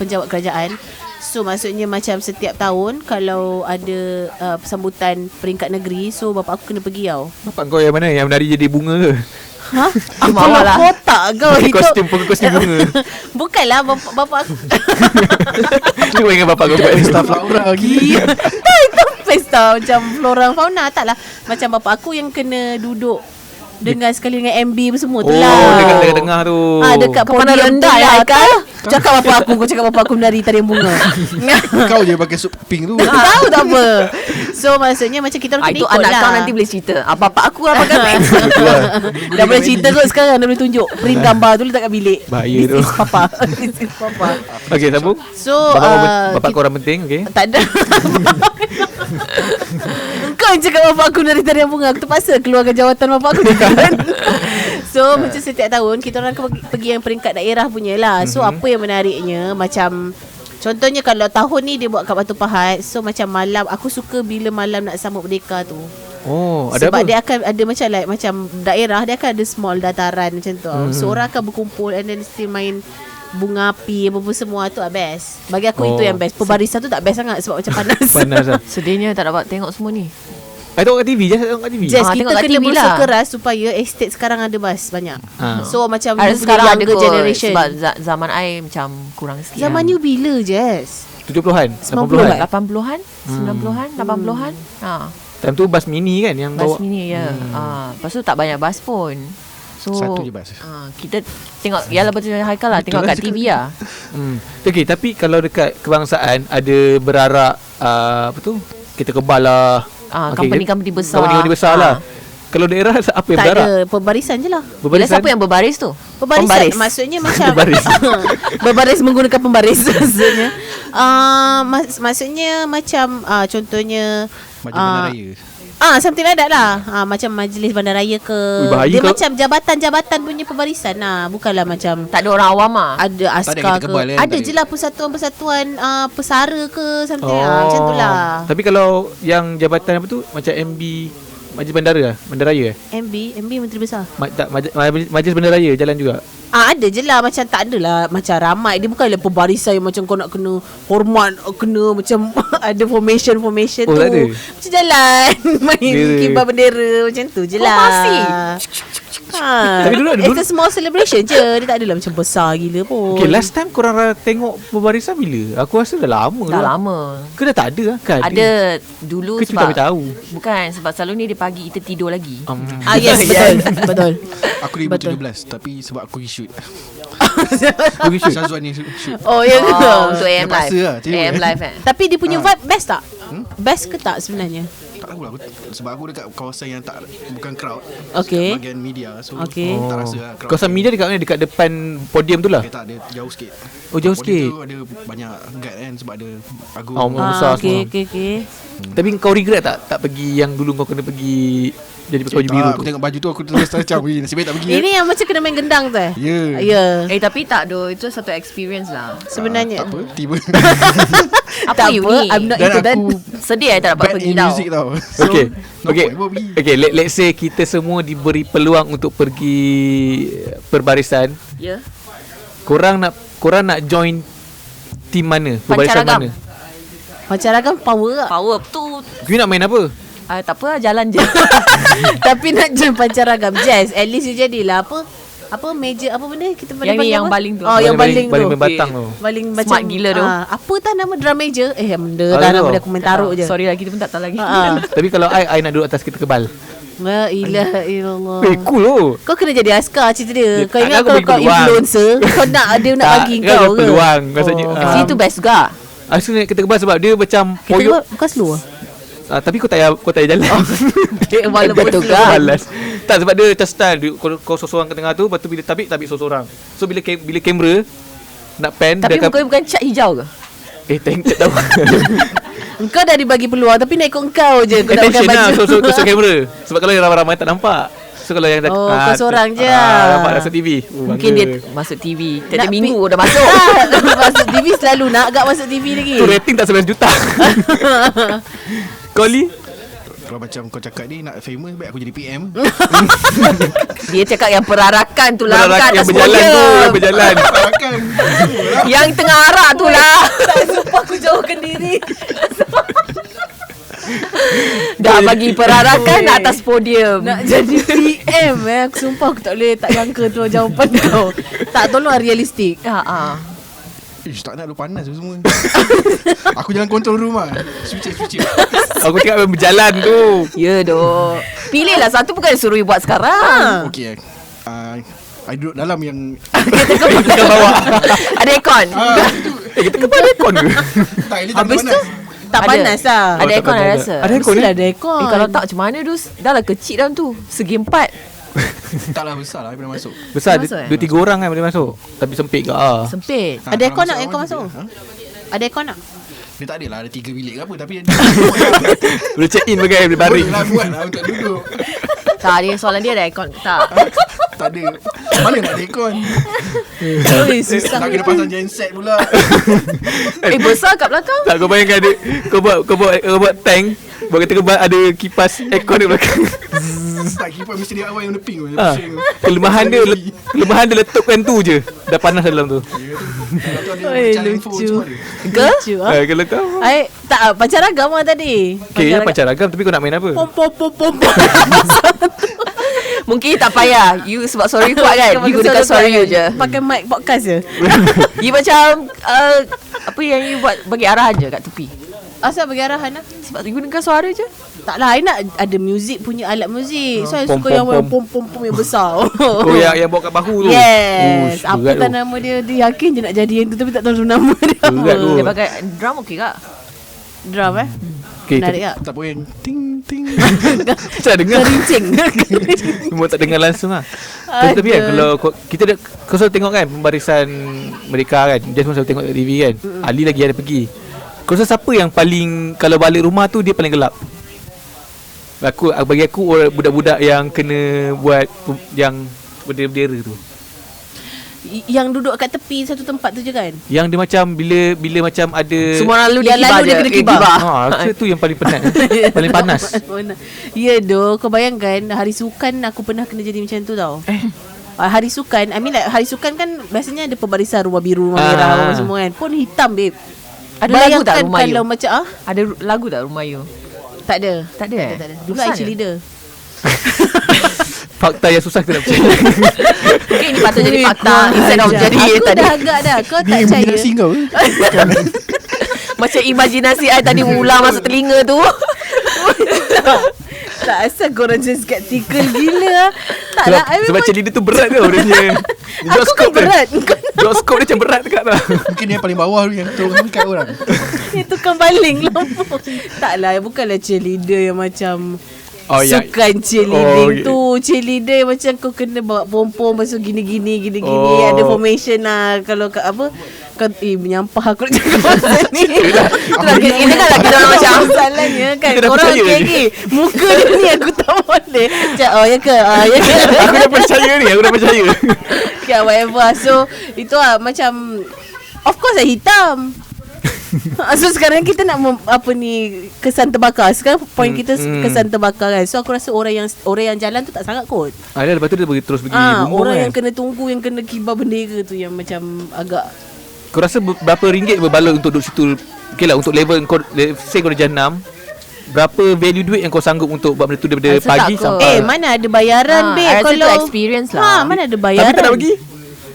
penjawat kerajaan. So maksudnya macam setiap tahun kalau ada sambutan peringkat negeri, so bapak aku kena pergi tau. Bapak kau yang mana yang menari jadi bunga ke? Ha? Mama lah. Kotak kau Pakai itu. kostum bunga. Bukanlah bapak aku. Cuba ingat bapak kau buat Pesta Flora lagi. Tak, itu pesta macam flora fauna. Taklah. Macam bapak aku yang kena duduk dengan sekali dengan MB semua tu lah. Oh, dekat tengah tu. Dekat Kau pandang podium rendah tu ya, lah. Haikal? Cakap bapak aku menari tarian bunga. Kau je pakai suit pink tu. Tahu tak apa. So maksudnya macam kita orang kena Itu ikut anak lah. kau nanti boleh cerita. Bapak aku apa kata? Dah boleh cerita kot sekarang. Dah boleh tunjuk print gambar tu letak kat bilik. Bahaya This tu. is papa. This is papa. Okey, sambung. So Bapak kau orang penting, okey. tak ada. Kau yang cakap bapak aku dari tarian bunga. Aku terpaksa keluarkan jawatan bapak aku juga kan. So macam setiap tahun kita orang pergi yang peringkat daerah punya lah. So apa yang menariknya, macam contohnya kalau tahun ni dia buat kat Batu Pahat. So macam malam, aku suka bila malam nak sambut Merdeka tu. Oh, ada Sebab apa? dia akan ada macam macam daerah dia akan ada small dataran macam tu. So orang akan berkumpul and then still main bunga api apa semua tu best. Bagi aku itu yang best. Pembarisan tu tak best sangat sebab macam panas. Panas lah. Sedihnya tak dapat tengok semua ni. I tengok kat TV, just tengok kat TV. Just kita tengok kat kena TV berusaha lah. keras supaya estate sekarang ada bas banyak. So macam Ada you sekarang ada younger kot. generation. Sebab zaman I macam kurang sikit. Zaman you bila Jess? 70-an, 90-an. 80-an, 90-an, 80-an. Time tu bas mini kan yang Bas bawa. mini ya. Lepas tu tak banyak bas pun. So Satu je bas. kita tengok yalah betul Haikal lah, tengok kat TV lah. Okay, tapi kalau dekat kebangsaan ada berarak apa tu? Kita kebal lah. Company-company besar. Company besar lah. Kalau daerah apa yang Tak berarak? ada pembarisan je lah. Bila siapa yang berbaris tu? Pembarisan maksudnya macam berbaris menggunakan pembaris maksudnya. Maksudnya macam contohnya Majlis Bandaraya. Something like that lah. Macam majlis bandaraya ke. Dia macam jabatan-jabatan punya pembarisan lah. Bukanlah macam Tak ada orang awam lah. ada askar ke. kebal, Ada je lah persatuan-persatuan pesara ke something macam tu lah. Tapi kalau yang jabatan apa tu macam MB Majlis Bandaraya MB Menteri Besar. Majlis Bandaraya jalan juga. Ada je lah. Macam tak adalah macam ramai. Dia bukanlah pembarisan yang macam kau nak kena hormat, kena macam ada formation tu. Tak ada. Macam jalan main kibar bendera macam tu je lah. Tapi dulu It's a small celebration je. Dia tak adalah macam besar gila pun. Okay, last time korang tengok pembarisan bila? Aku rasa dah lama. Dah lama. Ke dah tak ada kan? Ada dulu ke sebab tak tahu. Bukan sebab selalu ni dia pagi kita tidur lagi. Yes, betul. Aku 2017 tapi sebab aku shoot. Syazwan ni shoot. Oh ya ke? Untuk AM Terpaksa Live. lah, tengok. AM Live kan. Tapi dia punya vibe best tak? Best ke tak sebenarnya? Tak tahu lah sebab aku dekat kawasan yang tak bukan crowd. Okay. Bahagian media. So Okay. tak rasa lah crowd. Kawasan media dekat mana? Dekat depan podium tu lah. Tak ada jauh sikit. Oh, jauh Podium sikit. tu ada banyak guide kan sebab ada Agung. Besar semua. Okay. Tapi kau regret tak pergi yang dulu kau kena pergi jadi pakai baju biru Aku tu? tengok baju tu aku terus macam nasib baik tak pergi. Ini yang macam kena main gendang tu Ya. Ya. Tapi tak doh, itu satu experience lah. Sebenarnya Tak apa, tiba. Apa tak you apa, ni? I'm not Dan into that. Aku sedih tak dapat Bad pergi in tau. music tau. Okay. no Okay. point pun pergi. Okay, let's say kita semua diberi peluang untuk pergi perbarisan. Ya. Korang nak join team mana? Perbarisan Pancaragam. mana? Pancaragam power tak? Power tu You nak main apa? tak apa, jalan je. Tapi nak join pancaragam jazz, at least you jadilah apa meja apa benda kita Yang ni, yang baling tu. Oh, yang baling tu. Baling berbatang tu. Baling Smart macam gila tu. Apa tak nama drum major? Benda Ah, dah tu. nama dia komen taruh je. Sorry lah, kita pun tak tahu lagi. Tapi kalau I nak duduk atas kita kebal. La ilaha illallah. Cool tu. Kau kena jadi askar cerita dia. Kau tak, ingat aku kalau bagi kau peluang. influencer, kau nak dia nak bagi Tak, kau ada ke? peluang. Maksudnya Actually itu best juga. Aku naik kereta kebal sebab dia macam Kita poyok. bukan slow ah. Tapi kau tak payah jalan. Walaupun Betul slow. kan? Tak, sebab dia macam style dia, kau seorang ke tengah tu, lepas tu bila tabik seorang. So bila kamera nak pan Tapi dia muka bukan cat hijau ke? thank tak tahu. Engkau dah dibagi peluang tapi nak ikut engkau je. Kau nak pakai Attention lah. baju. So kamera. Sebab kalau yang ramai-ramai tak nampak. So kalau yang kau seorang je. nampak masuk TV. Mungkin dia masuk TV. Nak Tiap minggu dah masuk. Masuk TV selalu nak agak masuk TV lagi. tu rating tak 9 juta. Koli Kalau macam kau cakap ni nak famous, baik aku jadi PM. Dia cakap yang perarakan tu lah, bukan yang atas berjalan tu, yang podium. berjalan. Kan. Yang tengah arak tu lah. Tak sumpah aku jauhkan diri. Dah bagi perarakan atas podium. Nak jadi PM Aku sumpah aku tak boleh. Tak jangka tu jawapan kau. Tak, tolong realistik. Ish, tak nak lu panas semua. Aku jalan control room lah. Switch. Aku tengok yang berjalan tu. Ya doh. Pilihlah satu, bukan suruh you buat sekarang. Okay. I duduk dalam yang Kita bawa. Ada aircon. Kita kebal aircon ke? tak elok tak Habis tu panas. tak Ada. panas lah. Ada tak aircon panas I tak? rasa. Ada aircon Mestilah ada aircon. Kalau tak macam mana dus? Dah lah kecil dalam tu. Segi 4. Taklah besar lah, I pernah masuk. Besar Masuk, 2-3 orang kan boleh masuk. Tapi sempit ke Sempit. Ada aircon nak Kalau aircon masuk masuk? awal juga, Ada aircon nak? Dia tak adalah ada 3 bilik ke apa. Tapi Boleh check in pakai boleh baring. boleh lah buat lah untuk duduk. Tak, dia soalan dia ada aircon. Tak. Tak ada. Mana nak ada aircon. Oi, susah. Tak kena pasang genset pula. Besar kat belakang. Tak, kau bayangkan dia, kau buat tank. Buat kereta kebal ada kipas aircon di belakang. Tak kipas mesti dia awal yang warna pink tu. Kelemahan dia letupkan tu je. Dah panas dalam tu. Oi, lucu. Ke? Lucu ah. Kalau kau Tak, pancaragam lah tadi. okay, pancaragam tapi kau nak main apa? Pom. Mungkin tak payah. You sebab suara you kuat kan. You gunakan suara you je. Pakai mic podcast je. You macam apa yang you buat, bagi arahan je kat tepi. Asal bagi arahan lah. Sebab gunakan suara je. Taklah, I nak ada muzik punya alat muzik. So I Pom, suka pom, yang pom. pom-pom yang besar. Oh yang bawa kat bahu tu. Yes. Ush, Apa berat tak tu. nama dia? Dia yakin je nak jadi yang tu tapi tak tahu nama dia. Berat tu. Dia pakai drum okey tak? Drum Okay, Menarik tak? Tak poin. Ting ting. tak dengar. Kerincing. Semua tak dengar langsung lah. Tapi kan kalau kita kau selalu tengok kan pembarisan mereka kan, dia semua selalu tengok kat TV kan. Ali lagi ada pergi. Kau rasa siapa yang paling, kalau balik rumah tu dia paling gelap? Bagi aku orang budak-budak yang kena buat yang bendera-bendera tu. Yang duduk kat tepi satu tempat tu je kan? Yang dia macam bila macam ada Semua orang lalu Yang dia lalu kibar dia je. kena kibar. Rasa tu yang paling penat. Paling panas. Ya doh, kau bayangkan hari sukan aku pernah kena jadi macam tu tau. Hari sukan, I mean like hari sukan kan biasanya ada pembarisan rumah biru, rumah merah, apa semua kan. Pun hitam babe. Ada lagu tak Rumah You? Kalau macam Ada lagu tak Rumah You? tak ada. Tak ada Tak ada. Dulu Susah I cheerleader. Fakta yang susah kita nak percaya. Okay, ini patut jadi fakta instead of jadi Aku tadi. dah agak dah. Kau tak Ni percaya. imaginasi kau ke? Macam imajinasi I tadi ular masuk telinga tu. Tak asal korang macam skeptical gila. Tak lah, I Sebab memang cheerleader tu berat tau dia punya. aku kan berat. Joskop dia macam berat dekat tau. Mungkin yang paling bawah tu yang tolong angkat orang. Itu kan baling lampu. Tak lah, bukanlah cheerleader yang macam sukan cheerleading tu. Cheerleader yang macam kau kena bawa pom-pom masuk gini-gini. Ada formation lah. Kalau apa kau menyampah aku nak cakap pasal ni. Ini kan lagi dalam macam Masalahnya kan Kita dah korang percaya okey je. lagi. Muka dia ni aku tak boleh. Macam ya ke? Ya ke? Aku dah percaya ni. Aku dah percaya. Okay, whatever. So itu lah macam, of course lah hitam. So sekarang kita nak kesan terbakar. Sekarang point kita kesan terbakar kan. So aku rasa orang yang jalan tu tak sangat kot. Ada lepas tu dia terus pergi bumbung orang kan. yang kena tunggu, yang kena kibar bendera tu yang macam agak. Kau rasa berapa ringgit berbaloi untuk duduk situ? Okay lah, untuk level kau, say kau dah jam 6, berapa value duit yang kau sanggup untuk buat benda tu daripada Rasa pagi tak kot. sampai Mana ada bayaran babe. I rasa Kalau tu experience lah. Mana ada bayaran. Tapi tak nak pergi?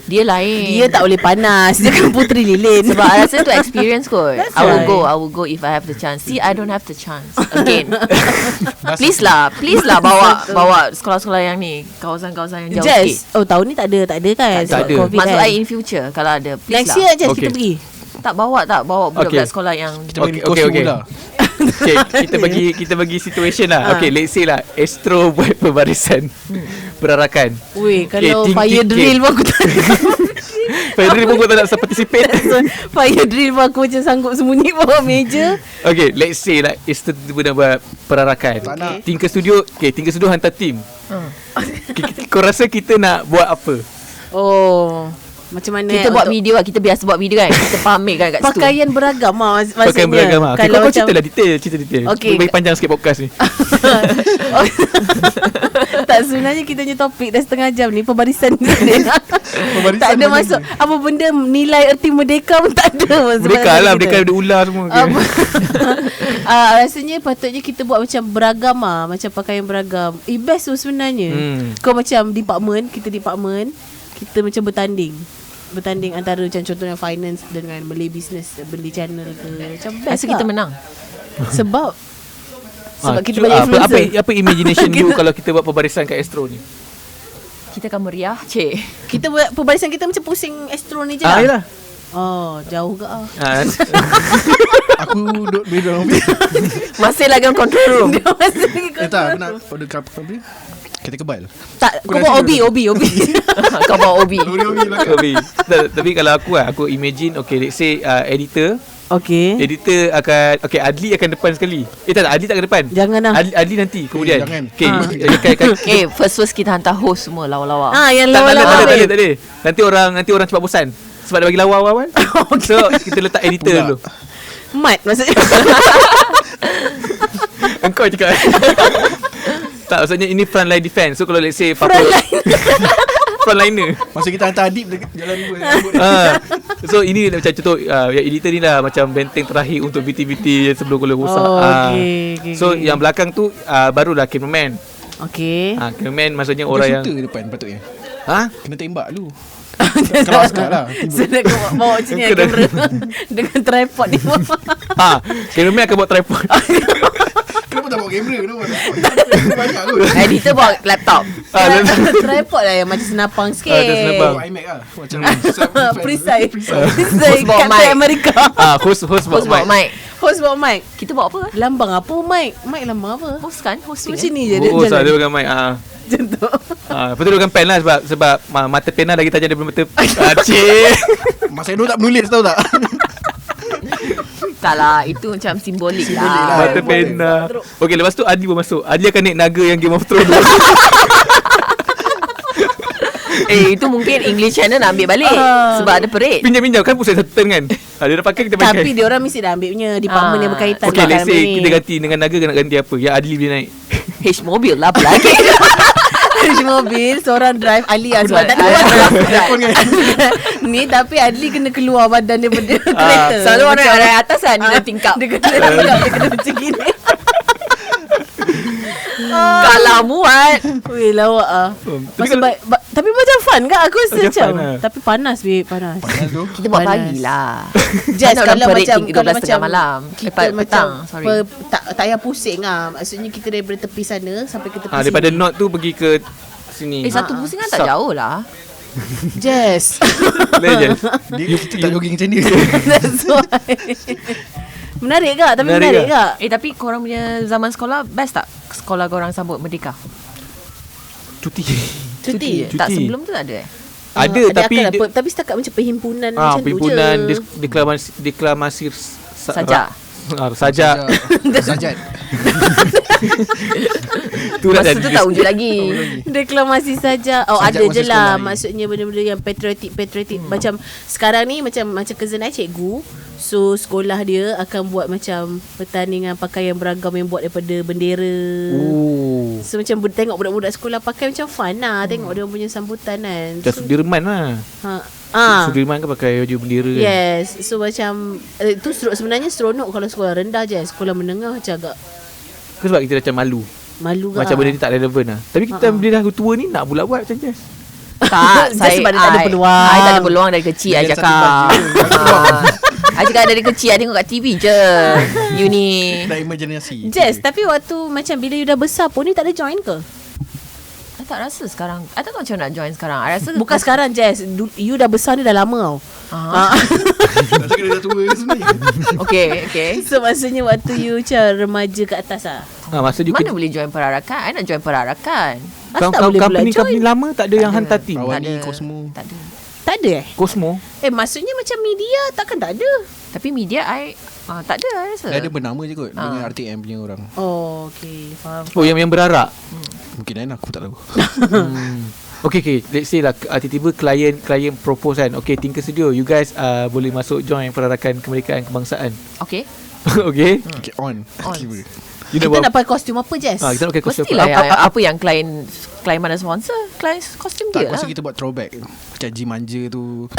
Dia lain. Dia tak boleh panas. Dia kan puteri lilin. Sebab I rasa tu experience kot. That's I will right. go. I will go if I have the chance. See, I don't have the chance. Again. Please lah bawa sekolah-sekolah yang ni, kawasan-kawasan yang jauh sikit. Just tahun ni tak ada kan. Tak sebab ada. COVID Maksud kan. I in future kalau ada, please Next lah. year je Okay. kita pergi. Tak bawa budak-budak sekolah yang Kita bagi kostum pula. Okay, kita bagi situation lah. Okay, let's say lah Astro buat pembarisan perarakan. Weh, kalau ting, fire ting, drill pun aku tak Fire drill pun kau tak nak participate. fire drill pun aku macam sanggup sembunyi bawah meja. Okay, let's say lah Astro tiba-tiba nak buat perarakan. Tak nak. Tinker Studio hantar team. Kau rasa kita nak buat apa? Oh, macam mana kita buat video lah. Kita biasa buat video kan. Kita pamer kan kat situ. pakaian beragam lah maksudnya. Pakaian beragam lah. Okay, Kalau kau cerita lah cerita detail. Okay. Bagi panjang sikit podcast ni. Tak, sebenarnya kita punya topik dah setengah jam ni pembarisan ni. Pembarisan Tak ada macam masuk ni. apa benda nilai erti merdeka pun tak ada. Merdeka lah, merdeka ada ular semua. Okay. Rasanya patutnya kita buat macam beragam lah. Macam pakaian beragam. Best tu sebenarnya. Kau macam department, kita macam bertanding antara macam contohnya finance dengan beli business, beli channel ke. Macam best Rasa kita menang. Sebab kita banyak apa influencer. apa imagination you kalau kita buat pembarisan kat Astro ni? Kita akan meriah, cik. Kita buat pembarisan kita macam pusing Astro ni je lah. Yalah. Oh, jauh ke ah. Aku duduk beli dalam mobil. Masih lagi dalam control room. Dia masih lagi Tak, aku nak order apa ni? Kereta kebal. tak, Aku kau dah buat tidur. OB. Kau bawa OB. Tapi kalau aku imagine okay, let's say editor Okay. akan Adli akan depan sekali. Tak Adli tak ke depan. Jangan lah. Adli nanti kemudian. jangan. Okay, First kita hantar host semua lawa-lawa. Yang tak lawa-lawa. ada. Nanti orang cepat bosan sebab dah bagi lawa awal. So kita letak editor Pula. dulu. Mat maksudnya. Engkau cakap. Tak, maksudnya ini frontline defense. So kalau let's say frontliner. Masa kita hantar Adib dekat jalan dua. So ini macam contoh yang editor ni lah macam benteng terakhir untuk BT-BT yang sebelum Kuala rosak. Okay. So yang belakang tu barulah cameraman. Okay. Cameraman maksudnya orang yang shooter depan patutnya. ha? Kena tembak dulu. Kalau askar lah. So nak bawa macam ni kamera dengan tripod ni. Cameraman akan buat tripod. Kenapa tak bawa kamera? Banyak kot. Editor bawa laptop. Tripod lah yang macam senapang sikit. Ada senapang. Bawa iMac lah. Macam Precise Host bawa Captain mic. America. Host Host bawa mic. Host bawa mic. Kita bawa apa? Lambang apa mic? Mic lambang apa? Host kan? Hosting Macam ni je dia Dia jalan. pegang mic. Macam tu. Lepas tu dia pegang pen lah sebab mata pena lagi tajam daripada mata. Cik. Masa Edo tak menulis tahu tak? Tak lah, itu macam simbolik Simbolik lah. lah. Mata pena. Okey, lepas tu Adli pun masuk. Adli akan naik naga yang Game of Thrones. Itu mungkin English Channel nak ambil balik sebab ada parade. Pinjam kan pusat satu turn kan. Dia dah pakai, kita pakai. Tapi dia orang mesti dah ambil punya department yang berkaitan. Okey, dengan let's say ni. kita ganti dengan naga, nak ganti apa? Ya, Adli boleh naik. H mobil lah apa lagi. mobil, seorang drive Ali lah sebab tak ada drive. orang Telefon kan. ni, tapi Adli kena keluar badan daripada kereta. Selalu orang Macam- dari atas kan dia tingkap. Dia kena tingkap, dia kena macam gini. Kalah muat. Weh, lawak ah. Tapi Masa tapi macam fun kan aku rasa Macam macam. fun lah. Tapi panas babe, panas. Padahal tu Kita buat Panas. pagi lah. Jazz, Mana orang kalau parade macam tinggi kalau 12 tengah malam. kita Petang, macam sorry. tak payah pusing ah. Maksudnya kita daripada tepi sana sampai ke tepi sini. Daripada north tu pergi ke sini. Satu pusingan tak jauh lah. Jazz. Legend. dia kita tak jogging macam dia. That's why. Menarik tak? Tapi Menarik menarik tak? Tapi korang punya zaman sekolah best tak? Sekolah korang sambut Merdeka? Cuti. Cuti. Tak, Cuti. sebelum tu tak ada Ada tapi akal apa, tapi setakat macam perhimpunan macam perhimpunan tu je. deklamasi Sajak. Sajak. Sajat. Tu dah Masa tu tak wujud lagi. Deklamasi saja. Oh, Sajak ada masa je sekolah lah. lagi. Maksudnya benda-benda yang patriotik. Macam sekarang ni macam cousin I cikgu. So sekolah dia akan buat macam pertandingan pakaian beragam yang buat daripada bendera. Oh. So macam tengok budak-budak sekolah pakai macam fun lah. Tengok dia punya sambutan kan. Dah Sudirman lah. Sudirman kan pakai baju bendera kan. Yes. So macam itu sebenarnya seronok kalau sekolah rendah je. Sekolah menengah macam agak Ke sebab kita macam malu. malu Macam benda ni tak relevan lah. Tapi kita bila dah tua ni nak pula buat macam Jess. Tak, Just sebab dia tak ada peluang. I tak ada peluang dari kecil I Dengan cakap. satu I cakap dari kecil I tengok kat TV je. You ni. Dah imaginasi. Jess, tapi waktu macam bila you dah besar pun ni tak ada join ke? I tak rasa sekarang. I tak tahu macam nak join sekarang. I rasa Bukan sekarang Jess, you dah besar ni dah lama tau. Tak cakap dia dah tua sebenarnya. Okay. So maksudnya waktu you macam remaja ke atas lah. Masa dia Mana boleh join perarakan? I nak join perarakan. Asal tak boleh pula company join? lama tak ada yang hantar tim. Rawani, ada. Cosmo. Tak ada. Tak ada Cosmo. maksudnya macam media takkan tak ada. Tapi media I tak ada I rasa. Dia ada bernama je kot dengan RTM punya orang. Oh, okay, faham. Oh, yang berarak. Mungkin lain aku tak tahu. Okay. Let's say lah tiba-tiba klien propose kan. Okay, Tinker Studio, you guys boleh masuk join perarakan kemerdekaan kebangsaan. Okay. Okay. Okay, on. Tiba. You Kita know nak pakai kostum apa Jess? kita nak pakai kostum Mestilah apa? apa yang klien mana sponsor? Klien kostum Tak, dia aku rasa lah. kita buat throwback. Macam Jimanja tu.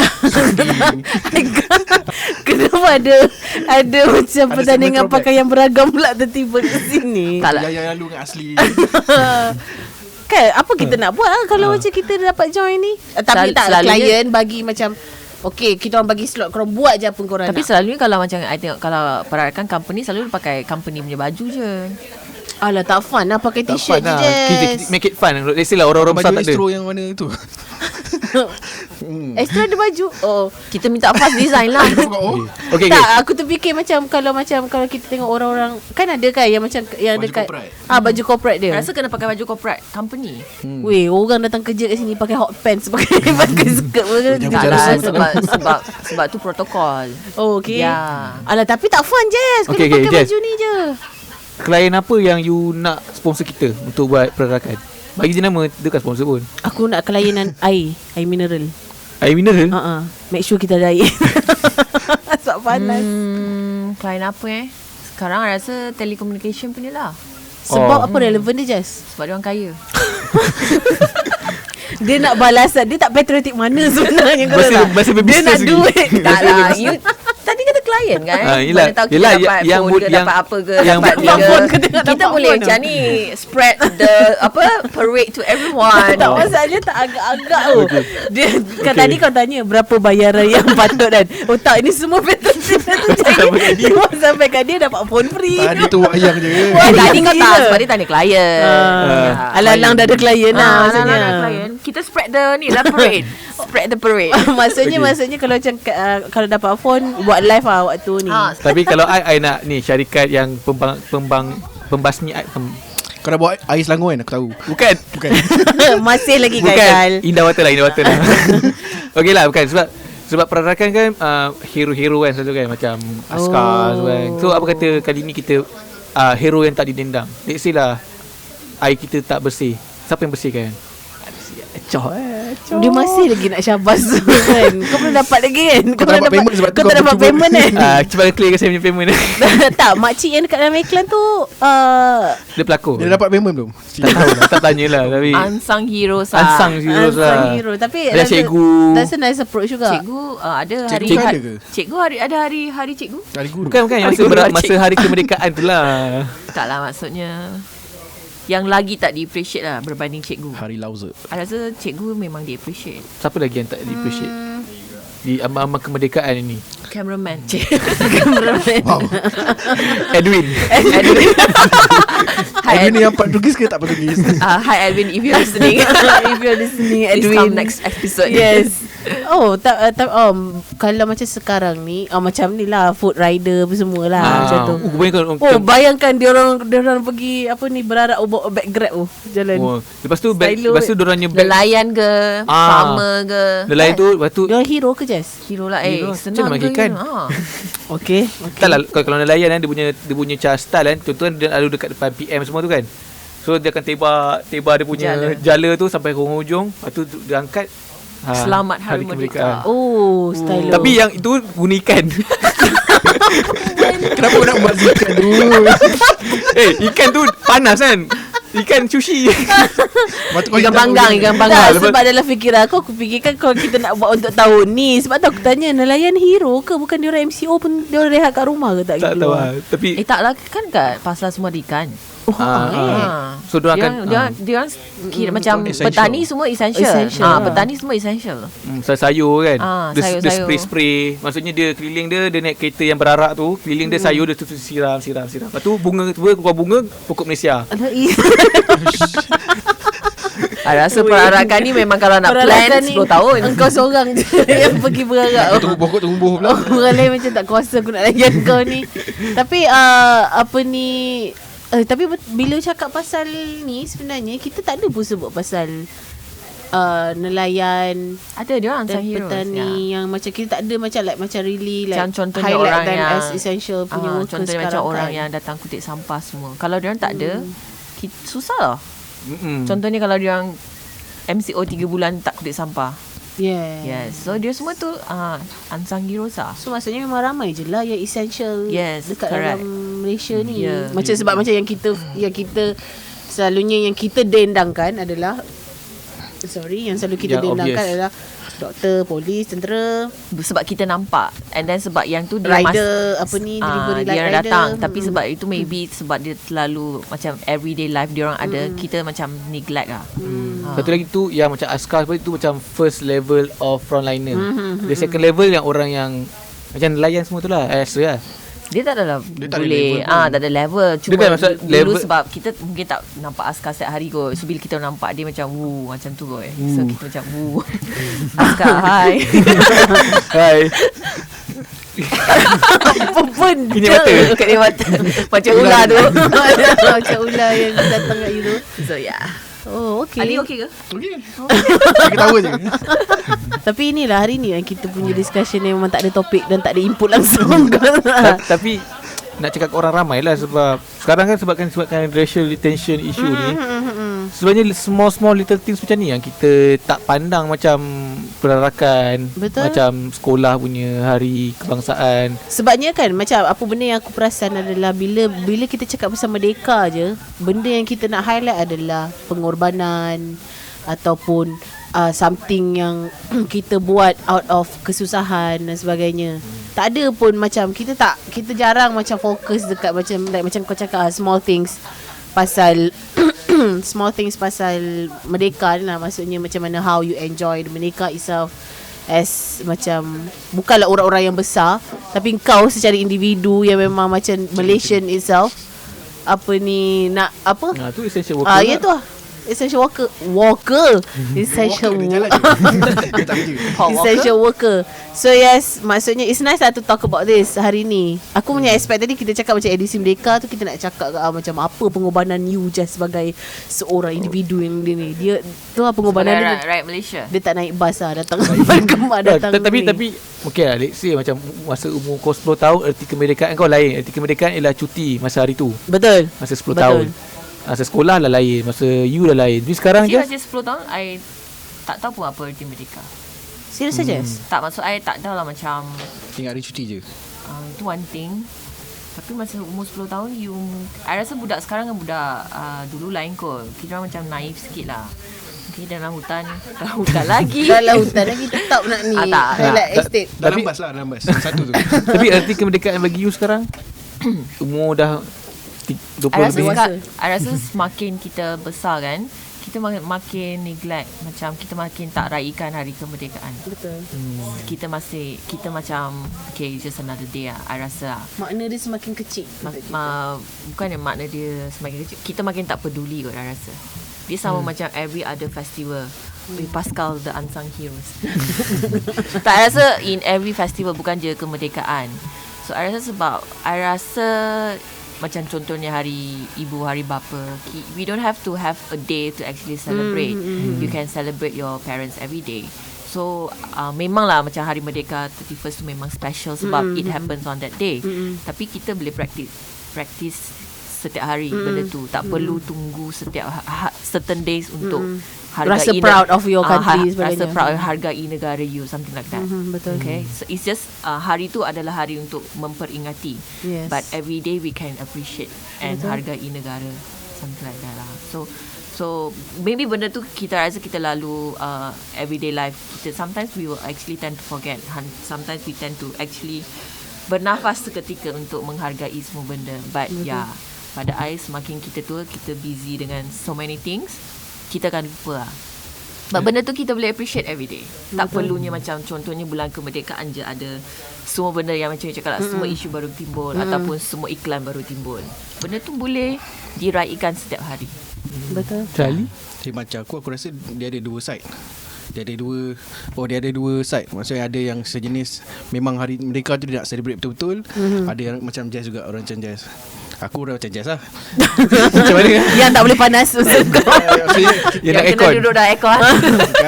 Kenapa ada macam pertandingan segmen pakaian beragam pula tertiba ke sini? Tak lah. Yang lalu dengan asli. Kan apa kita nak buat kalau macam kita dapat join ni? Tapi tak Selalunya- klien bagi macam okay, kita orang bagi slot korang buat je apa korang Tapi nak. selalunya kalau macam I tengok kalau perarakan company selalu pakai company punya baju je. Alah tak fun lah pakai Tak t-shirt fun je lah. Jess. Kita make it fun. Let's say lah orang-orang besar Baju tak ada. Astro yang mana tu. Extra ada baju. Oh. Kita minta fast design lah. Okay. Tak, aku terfikir macam kalau kita tengok orang-orang kan ada kan yang macam yang Baju dekat corporate. baju corporate dia. Rasa kena pakai baju corporate company. Weh, orang datang kerja kat sini pakai hot pants, pakai skirt pun. Jangan Tak bercakap lah pasal- sebab tu protokol. Oh, okay. Ya. Alah, tapi tak fun, Jess. Kena Okay, pakai Jess. baju ni je. Klien apa yang you nak sponsor kita untuk buat perarakan? Bagi je nama, dia kan sponsor pun. Aku nak kelainan air mineral. Air mineral? Make sure kita ada air. Sebab panas. Klien apa Sekarang I rasa telecommunication punya lah. Sebab apa relevan dia, Jess? Sebab dia orang kaya. Dia nak balasan. Dia tak patriotik mana sebenarnya. kau tahu tak? Bahasa Dia nak business lagi. duit. Tak lah. You Tadi kata klien kan. Yelah, Mana tahu kita yelah, dapat yang phone ke, yang- dapat apa ke, yang dapat dapat phone ke, kita dapat boleh phone. macam ni spread the parade to everyone. Tak, masalahnya tak agak-agak tu. Dia kan tadi kau tanya berapa bayaran yang patut kan. Oh tak, ini semua petrol jadi sampai kat dia dapat phone free. Tadi tu wayang je. Tadi kau gila. tak sebab dia tanya klien. Alang-alang dah ada klien lah maksudnya. Klien. Kita spread the ni lah parade. Spread the parade. Maksudnya kalau macam kalau dapat phone buat live lah waktu ni. Tapi kalau I nak ni syarikat yang pembasmi Kau dah buat air Selangor kan? Aku tahu. bukan Masih lagi bukan gagal. Indah Water lah Okey lah, bukan sebab perarakan kan hero-hero kan selalu kan macam askar kan. So apa kata kali ni kita hero yang tak didendang. Let's say lah air kita tak bersih, siapa yang bersihkan? Dia masih lagi nak syabas kan. Kau belum dapat lagi kan. Kau tak dapat payment sebab tu kau tak kau dapat cuba. payment kan. Cuba clearkan saya punya payment. Tak, makcik yang dekat dalam iklan tu Dia pelakon. Dia dah dapat payment belum? tak tahu lah, tak tanyalah tapi Unsung heroes lah. Unsung heroes lah. unsung hero. Tapi Ada cikgu. That's a nice approach juga. Cikgu ada Cikgu hari kan ada ke? Cikgu ada hari cikgu. Hari guru. Bukan yang masa hari kemerdekaan tu lah. Tak lah, maksudnya yang lagi tak di-appreciate lah berbanding cikgu. Hari Lauza. I rasa cikgu memang di-appreciate. Siapa lagi yang tak di-appreciate di amal-amal kemerdekaan ini? Cameraman. Wow. Edwin. Hi Edwin ni yang Portugis ke tak Portugis? Hi Edwin, if you're listening. If you're listening, Please Edwin. come next episode. Yes. Kalau macam sekarang ni, macam ni lah, food rider apa semua lah macam tu. Bayangkan dia orang pergi apa ni berarak bawa bag Grab jalan. Lepas tu Stylo. lepas tu diorangnya Nelayan ke, farmer ke. Nelayan tu lepas tu Dia orang hero ke Jess? Hero lah. Hero. Senang Macam ke ikan. Okay. tak lah kalau nelayan kan dia punya cara style kan, contoh kan dia lalu dekat depan PM semua tu kan. So dia akan teba dia punya jala tu sampai ke hujung, lepas tu dia angkat Selamat Hari Merdeka. Oh, style. Tapi yang itu guna ikan. Kenapa nak buat zikan tu? Ikan tu panas kan. Ikan sushi. Ikan panggang. Tak, sebab dalam fikiran aku fikirkan kalau kita nak buat untuk tahun ni. Sebab tu aku tanya, nelayan hero ke? Bukan diorang MCO pun diorang rehat kat rumah ke? Tak tahu lah. Tapi tak lah, kan kat pasar semua ada ikan. so dia akan dia kira macam essential. petani semua essential. Petani semua essential. sayur kan. Dia sayur-sayur. spray. Maksudnya dia keliling dia naik kereta yang berarak tu, keliling dia sayur dia tu siram. Lepas tu bunga keluar bunga pokok Malaysia. Rasa perarakan ni memang kalau nak plan 10 tahun. Engkau seorang je yang pergi berarak. Tunggu pokok tumbuh pula. Orang lain macam tak kuasa aku nak layan kau ni. Tapi apa ni, tapi bila cakap pasal ni sebenarnya kita tak ada pun sebut pasal nelayan, Ada dia orang dan unsung heroes. petani yang macam kita tak ada macam really like Macam contohnya highlight orang them yang as essential punya workers contohnya sekarang macam orang kan. yang datang kutip sampah semua. Kalau dia orang tak ada, susah lah. Mm-mm. Contohnya kalau dia orang MCO 3 bulan tak kutip sampah. Yes. So dia semua tu unsung heroes lah. So maksudnya memang ramai je lah yang essential dekat correct. dalam Malaysia ni. Yeah. Macam sebab macam yang kita selalunya yang kita dendangkan adalah yang selalu kita Yang dendangkan obvious. adalah doktor, polis, tentera, Sebab kita nampak. And then sebab yang tu dia rider, delivery dia orang rider. datang. Tapi sebab itu maybe sebab dia terlalu macam everyday life dia orang ada, kita macam neglect lah. Satu lagi tu yang macam askar seperti tu macam first level of frontliner. The second level yang orang yang macam nelayan semua tu lah, extra lah. Dia tak adalah Dia tak ada boleh level pun. tak ada level. Cuma kan maksud dulu level- sebab kita mungkin tak nampak askar setiap hari kot. So bila kita nampak dia macam macam tu kot. So kita macam askar hai. Hai. Pun Kenyap mata. Kat dia mata macam ular tu. Macam ular yang datang kat you tu. So yeah. Oh, okay. Ali okey ke? Okey. Saya ketawa je. Tapi inilah hari ni yang kita punya discussion yang memang tak ada topik dan tak ada input langsung. Tapi nak cakap orang ramai lah sebab sekarang kan sebabkan racial tension issue ni. Sebenarnya small little things macam ni yang kita tak pandang, macam perarakan, Betul. macam sekolah punya hari kebangsaan. Sebabnya kan macam apa benda yang aku perasan adalah bila kita cakap pasal merdeka je, benda yang kita nak highlight adalah pengorbanan ataupun something yang kita buat out of kesusahan dan sebagainya. tak ada pun macam kita jarang macam fokus dekat macam kau cakap small things pasal small things pasal merdeka ni lah. Maksudnya macam mana how you enjoy the merdeka itself as macam bukanlah orang-orang yang besar, tapi kau secara individu yang memang macam Malaysian itself apa ni nak apa tu essential worker ya tu lah essential worker essential Dia jalan je. Dia tak kerja. essential worker. So yes, maksudnya it's nice lah to talk about this hari ni. Aku punya expect tadi kita cakap macam edisi merdeka tu, kita nak cakap macam apa pengorbanan you just sebagai seorang individu yang dia tu lah pengorbanan dia. Right Malaysia. Dia tak naik bas lah datang bergema datang tapi okey lah, let's say macam masa umur kau 10 tahun, erti kemerdekaan kau lain. Erti kemerdekaan ialah cuti masa hari tu. Betul. Masa 10 tahun. Masa sekolah lah lain, masa you dah lain. Jadi sekarang je Masa 10 tahun I tak tahu pun apa erti merdeka. Serius saja. Tak, maksud I tak tahu lah macam Ingat hari cuti je. itu one thing. Tapi masa umur 10 tahun I rasa budak sekarang dengan budak dulu lain kot. Kita orang macam naif sikit lah. Okay, dalam hutan lagi. Dalam hutan lagi tetap nak ni. Highlight estate. Dalam bas. Satu tu. tapi erti kemerdekaan bagi you sekarang umur dah 20 lebih. I rasa semakin kita besar kan, kita makin neglect, macam kita makin tak raikan hari kemerdekaan. Betul. Kita macam okay, just another day lah. I rasa lah. Makna dia semakin kecil. Bukan yang makna dia semakin kecil, kita makin tak peduli kot I rasa. Dia sama macam every other festival. Pascal the unsung heroes. Tak, I rasa in every festival, bukan je kemerdekaan. So I rasa macam contohnya hari ibu, hari bapa, we don't have to have a day to actually celebrate. You can celebrate your parents every day. So memanglah macam hari merdeka 31st tu memang special sebab it happens on that day. Tapi kita boleh practice setiap hari benda tu. Tak perlu tunggu setiap certain days untuk rasa proud of your country rasa proud, hargai negara you, something like that. Betul. Okay, so it's just hari tu adalah hari untuk memperingati. Yes. But every day we can appreciate and hargai negara, something like that lah. So maybe benda tu kita rasa kita lalu everyday life kita, sometimes we will actually tend to forget. Sometimes we tend to actually bernafas seketika untuk menghargai semua benda. But pada I semakin kita tua, kita busy dengan so many things, kita akan lupa lah. But benda tu kita boleh appreciate every day. Tak perlunya macam contohnya bulan kemerdekaan je ada semua benda yang macam you cakap lah, semua isu baru timbul ataupun semua iklan baru timbul. Benda tu boleh diraikan setiap hari. Betul. Charlie? Macam aku rasa dia ada dua side. Dia ada dua side. Maksudnya ada yang sejenis memang hari mereka tu dia nak celebrate betul-betul. Ada yang macam jazz juga, orang macam jazz. Aku orang macam jazz lah. Macam mana? Yang tak boleh panas Yang nak kena aircon. duduk dah aircon.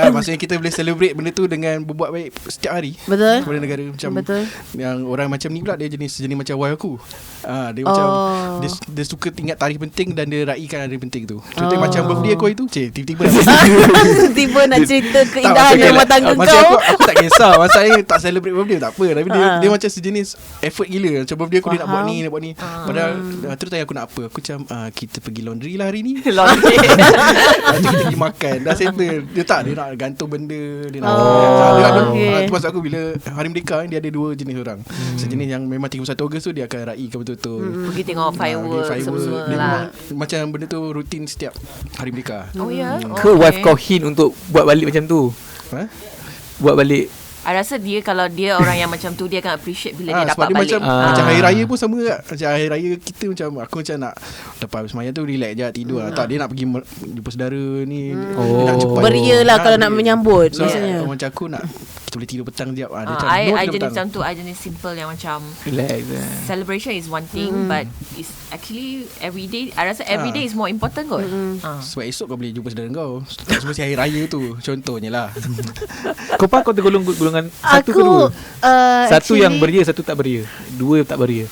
Maksudnya kita boleh celebrate benda tu dengan berbuat baik setiap hari. Betul. Kepada negara macam Betul. yang orang macam ni pula, dia jenis macam wife aku. Dia macam dia suka ingat tarikh penting dan dia raikan hari penting tu. Contohnya macam birthday aku itu, tiba-tiba tiba nak cerita keindahan rumah tangga kau. Aku tak kisah. Maksudnya tak celebrate birthday tak apa. Tapi dia macam sejenis effort gila. Macam birthday aku dia nak buat ni. Padahal terus tanya aku nak apa. Aku macam kita pergi laundry lah hari ni. Laundry. Nanti kita pergi makan. Dah settle. Dia nak gantung benda. Dia nak tu pasal aku bila hari merdeka dia ada dua jenis orang. Sejenis yang memang 31 Ogos tu dia akan raikan betul-betul. Pergi tengok fireworks semua Dia lah. macam benda tu rutin setiap hari merdeka. Oh ya. Ke wife kau hint untuk buat balik macam tu? Buat balik. I rasa dia, kalau dia orang yang macam tu, dia akan appreciate bila dia dapat balik. Macam hari raya pun sama juga. Macam hari raya kita macam aku macam nak lepas semayang tu relax je tidur lah. Tak, dia nak pergi jumpa saudara ni. Dia nak cepat Beria lah kalau nak menyambut. Maksudnya macam aku nak kita boleh tidur petang sekejap. Dia macam I jenis macam tu. I jenis simple yang macam Relax. celebration is one thing, but it's actually every day. I rasa every day is more important kot. sebab esok kau boleh jumpa saudara kau. Tak semua hari raya tu. Contohnya lah. Kau tergolong golongan satu ke dua? Satu yang beria, satu tak beria. Dua tak beria.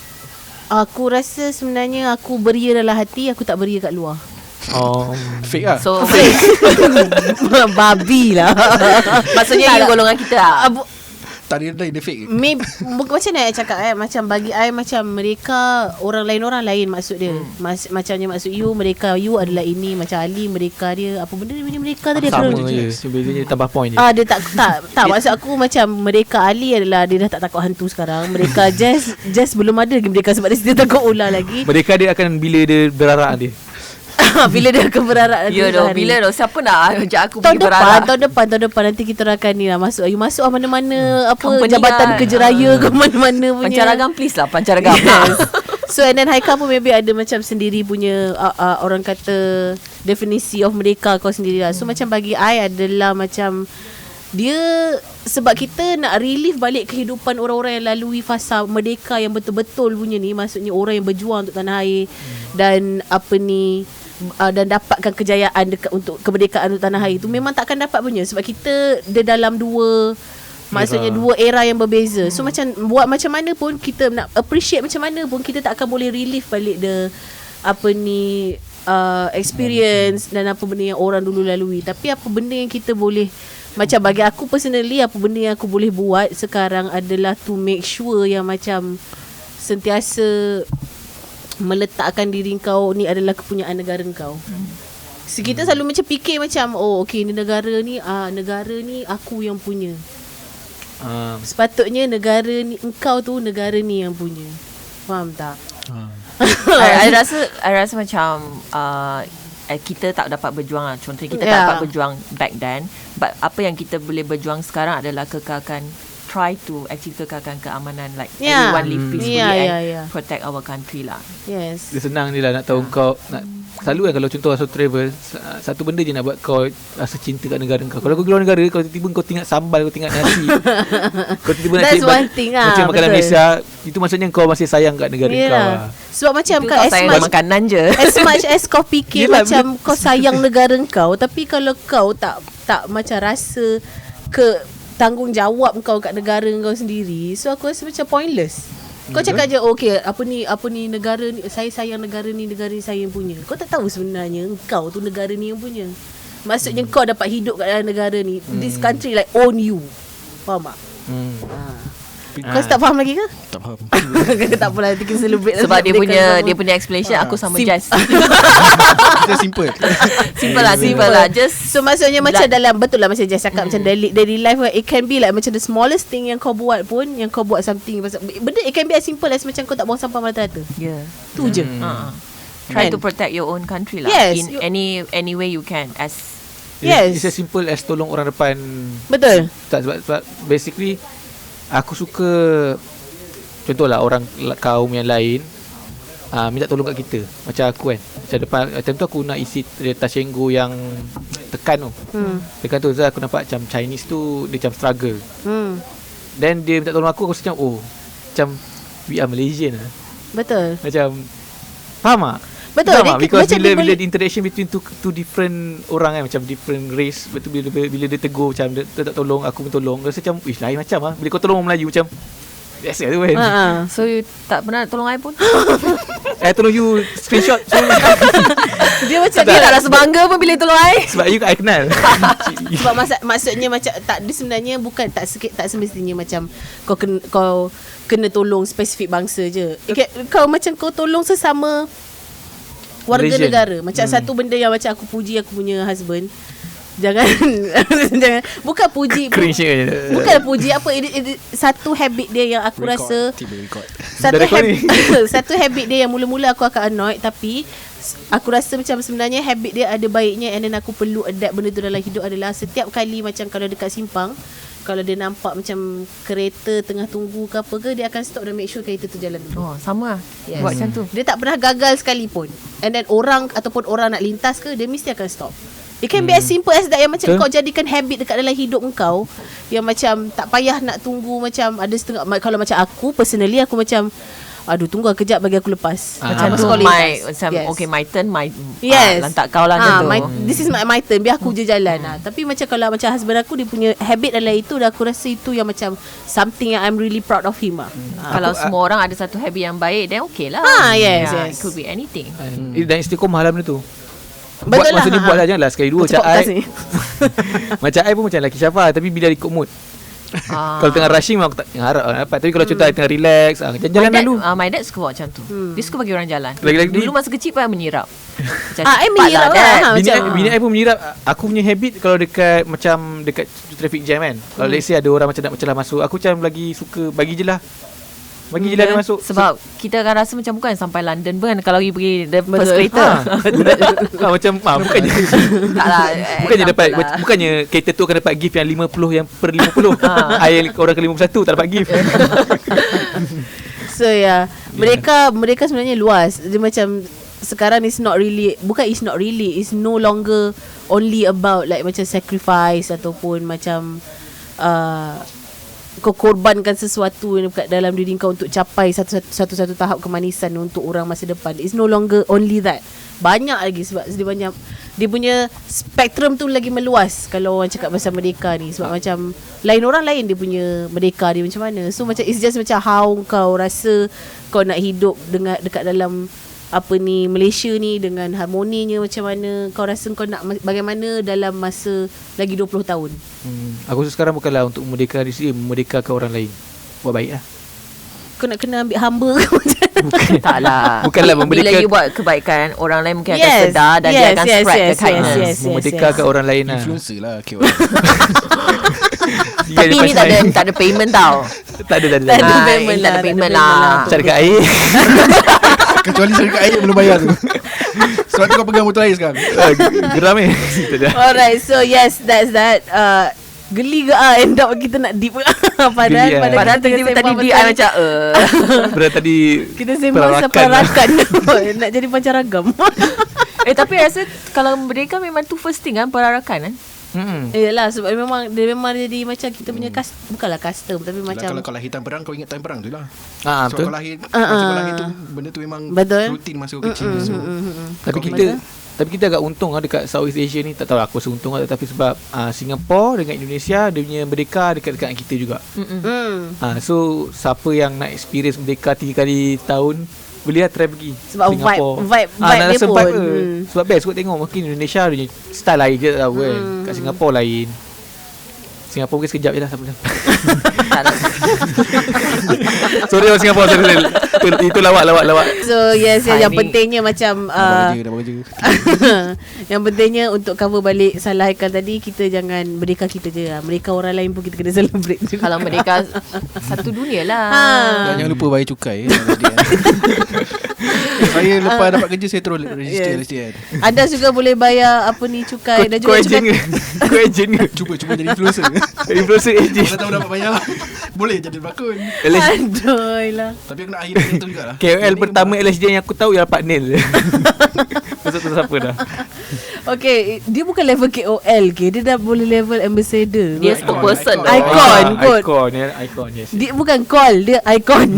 Aku rasa sebenarnya aku beria dalam hati, aku tak beria kat luar. Fake lah. So Babi lah. maksudnya you golongan kita lah. Tak ada dia fake. Bukan macam mana I cakap macam bagi I macam mereka orang lain maksud dia. Macamnya maksud you adalah ini, macam Ali mereka dia apa benda dia mereka tadi sama aku. je. Bezanya tambah point je. Dia tak maksud aku macam mereka Ali adalah dia dah tak takut hantu sekarang. Mereka Jess belum ada lagi mereka sebab dia takut ular lagi. Mereka dia akan bila dia berarak dia. Bila dia akan berarak lagi. Ya doh, bila doh siapa nak ajak aku pergi berarak? Tahun depan nanti kita akan ni lah masuk mana-mana apa Company jabatan kan. kerja raya ke mana-mana punya. Pancaragam please lah, Pancaragam. So and then Haikal pun maybe ada macam sendiri punya orang kata definisi of mereka kau sendiri lah. So macam bagi I adalah macam dia sebab kita nak relief balik kehidupan orang-orang yang lalui fasa merdeka yang betul-betul punya ni, maksudnya orang yang berjuang untuk tanah air dan dan dapatkan kejayaan untuk kemerdekaan untuk tanah air tu memang takkan dapat punya sebab kita dalam dua era yang berbeza. So macam buat macam mana pun kita nak appreciate macam mana pun kita tak akan boleh relief balik experience dan apa benda yang orang dulu lalui. Tapi apa benda yang kita boleh, macam bagi aku personally, apa benda yang aku boleh buat sekarang adalah to make sure yang macam sentiasa meletakkan diri kau ni adalah kepunyaan negara kau. So kita selalu macam fikir macam okey ni negara ni aku yang punya. Sepatutnya negara ni engkau tu negara ni yang punya. Faham tak? I rasa macam kita tak dapat berjuang lah. Contohnya kita tak dapat berjuang back then, but apa yang kita boleh berjuang sekarang adalah try to actually kekalkan keamanan, like everyone live peacefully and protect our country lah. Yes. Dia senang je lah nak tahu kau nak, selalu kan kalau contoh asal travel, satu benda je nak buat kau rasa cinta kat negara kau. Kalau kau keluar negara, kalau tiba-tiba kau tengok sambal, kau tengok nasi, kau tiba-tiba nak macam makanan Malaysia, itu maksudnya kau masih sayang kat negara kau lah. Sebab macam kan sayang makanan je. As much as kau fikir macam kau sayang negara kau, tapi kalau kau tak macam rasa tanggungjawab kau kat negara kau sendiri, so aku rasa macam pointless. Kau cakap je okey apa ni negara ni, saya sayang negara ni saya yang punya. Kau tak tahu sebenarnya engkau tu negara ni yang punya. Maksudnya kau dapat hidup kat dalam negara ni. This country like own you. Faham tak? Kau tak faham lagi ke? Tak faham. Tak apalah, kita celebrate sebab dia punya explanation aku sama Jazz. Kita simple lah. Just so maksudnya macam dalam betul lah macam Jazz cakap macam daily life, it can be like macam the smallest thing yang kau buat pun, yang kau buat something benda, it can be as simple as macam kau tak buang sampah rata-rata. Tu je. Try to protect your own country lah. Yes, in any way you can. It's as simple as tolong orang depan. Betul. Sebab basically aku suka, contohlah orang kaum yang lain minta tolong kat kita. Macam aku kan, macam tu aku nak isi Tashenggo yang tekan tu. Tekan tu aku nampak macam Chinese tu dia macam struggle. Then dia minta tolong aku rasa macam macam we are Malaysian lah. Betul. Macam faham tak? Betul. Because bila interaction between two different orang kan, macam different race, betul bila dia tegur macam dia tak tolong, aku pun tolong, rasa macam lain macam bila kau tolong orang Melayu macam biasa tu kan. So you tak pernah tolong I pun? I tolong you screenshot. So, dia macam dia tak rasa bangga pun bila tolong I. Sebab you I kenal. Sebab maksudnya macam tak, dia sebenarnya bukan tak semestinya macam kau kena tolong spesifik bangsa je. Kau macam kau tolong sesama warga negara. Macam satu benda yang macam aku puji aku punya husband. Jangan bukan puji bukan puji apa satu habit dia yang aku rasa satu habit dia yang mula-mula aku akan annoyed, tapi aku rasa macam sebenarnya habit dia ada baiknya, and then aku perlu adapt benda tu dalam hidup adalah setiap kali macam kalau dekat simpang, kalau dia nampak macam kereta tengah tunggu ke apa ke, dia akan stop dan make sure kereta tu jalan dulu. Sama lah. Yes. Buat macam tu. Dia tak pernah gagal sekalipun. And then orang nak lintas ke, dia mesti akan stop. It can be as simple as that, yang macam kau jadikan habit dekat dalam hidup kau, yang macam tak payah nak tunggu. Macam ada setengah, kalau macam aku personally, aku macam tunggu kejap bagi aku lepas. Macam tu okay, my turn, lantak kau lah macam tu. This is my turn, biar aku je jalan. Tapi macam kalau macam husband aku, dia punya habit dalam itu, aku rasa itu yang macam something yang I'm really proud of him. Kalau semua orang ada satu habit yang baik, then okay lah. Yes. It could be anything. Dan istiqomah lah benda tu. Betul maksudnya buat lah, janganlah sekali dua. Macam I pun macam lelaki Syafa, tapi bila ikut mood. Kalau tengah rushing memang aku tak harap dapat. Tapi kalau contoh tengah relax, jalan-jalan dulu. My dad suka buat macam tu. Dia suka bagi orang jalan. Lagi-lagi Dulu masa kecil pun menyirap. Macam menyirap lah. Bini I pun menyirap. Aku punya habit kalau dekat traffic jam kan. Kalau let's say ada orang macam nak mencelah masuk, aku macam lagi suka bagi je lah. Bagi je lah dia masuk. Sebab kita akan rasa macam bukan sampai London pun kalau pergi the first kereta. Macam bukannya Taklah. bukannya dapat bukannya kereta tu akan dapat gift yang 50 yang per 50. Yang orang ke 51 tak dapat gift. So mereka sebenarnya luas. Dia macam sekarang it's not really it's no longer only about like macam sacrifice ataupun macam kau korbankan sesuatu dekat dalam diri kau untuk capai satu tahap kemanisan untuk orang masa depan. It's no longer only that. Banyak lagi sebab dia punya spektrum tu lagi meluas kalau orang cakap pasal merdeka ni. Sebab macam lain orang lain dia punya merdeka dia macam mana. So macam it's just macam how kau rasa kau nak hidup dekat dalam Malaysia ni dengan harmoninya macam mana. Kau rasa kau nak bagaimana dalam masa lagi 20 tahun. Aku rasa sekarang bukanlah untuk memerdekakan diri sendiri, memerdekakan orang lain. Buat baik lah. Kau nak kena ambil hamba ke macam Bukan. Taklah. Bukanlah Bila you buat kebaikan, orang lain mungkin akan sedar dan dia akan spread the kindness. Memerdekakan orang lain lah. Influencer lah KOL. Tapi ni tak ada payment tau. Tak ada payment lah. Cari kat air. Kecuali syarikat air belum bayar tu. Sebab tu kau pegang motor air sekarang. Geram ni. Alright, so yes, that's that. Geli ke end up kita nak deep. Padahal tiba-tiba tadi dia macam Padahal tadi kita sembang pasal perarakan. Nak jadi pancaragam. Tapi rasa kalau mereka memang tu first thing kan, perarakan kan. Yalah, sebab dia memang jadi macam kita punya bukanlah custom tapi macam kalau hitam perang kau ingat time perang tu lah. Betul. Sebab kau lahir tu benda tu memang rutin masa kau kecil. Tapi kita agak untung dekat Southeast Asia ni. Tak tahu aku rasa untung tapi sebab Singapura dengan Indonesia dia punya merdeka dekat-dekat dengan kita juga. So siapa yang nak experience merdeka 3 kali tahun boleh lah try pergi sebab vibe dia pun sebab best kot tengok. Mungkin Indonesia dia style lain je tak tahu kan. Kat Singapura lain. Singapura mungkin sekejap je lah. Siapa sorry orang Singapura. Itu lawak. So yes, yang pentingnya macam yang pentingnya untuk cover balik salah Haikal tadi, kita jangan merdeka kita je lah. Mereka orang lain pun kita kena celebrate juga. Kalau mereka satu dunia lah. Jangan lupa bayar cukai. Saya lepas dapat kerja saya terus register. Anda juga boleh bayar cukai dan juga cukai. Kau agent ke? Cuba jadi influencer. Influencer agent. Kalau tahu dapat bayar boleh jadi berlakon. Aduh lah. Tapi aku nak akhir tu jugalah. KOL pertama LSJ yang aku tahu ialah Pak Nil. Pasal tu siapa dah. Okay, dia bukan level KOL ke? Dia dah boleh level ambassador. Dia spokesperson. Icon, yes. Dia bukan call, dia icon.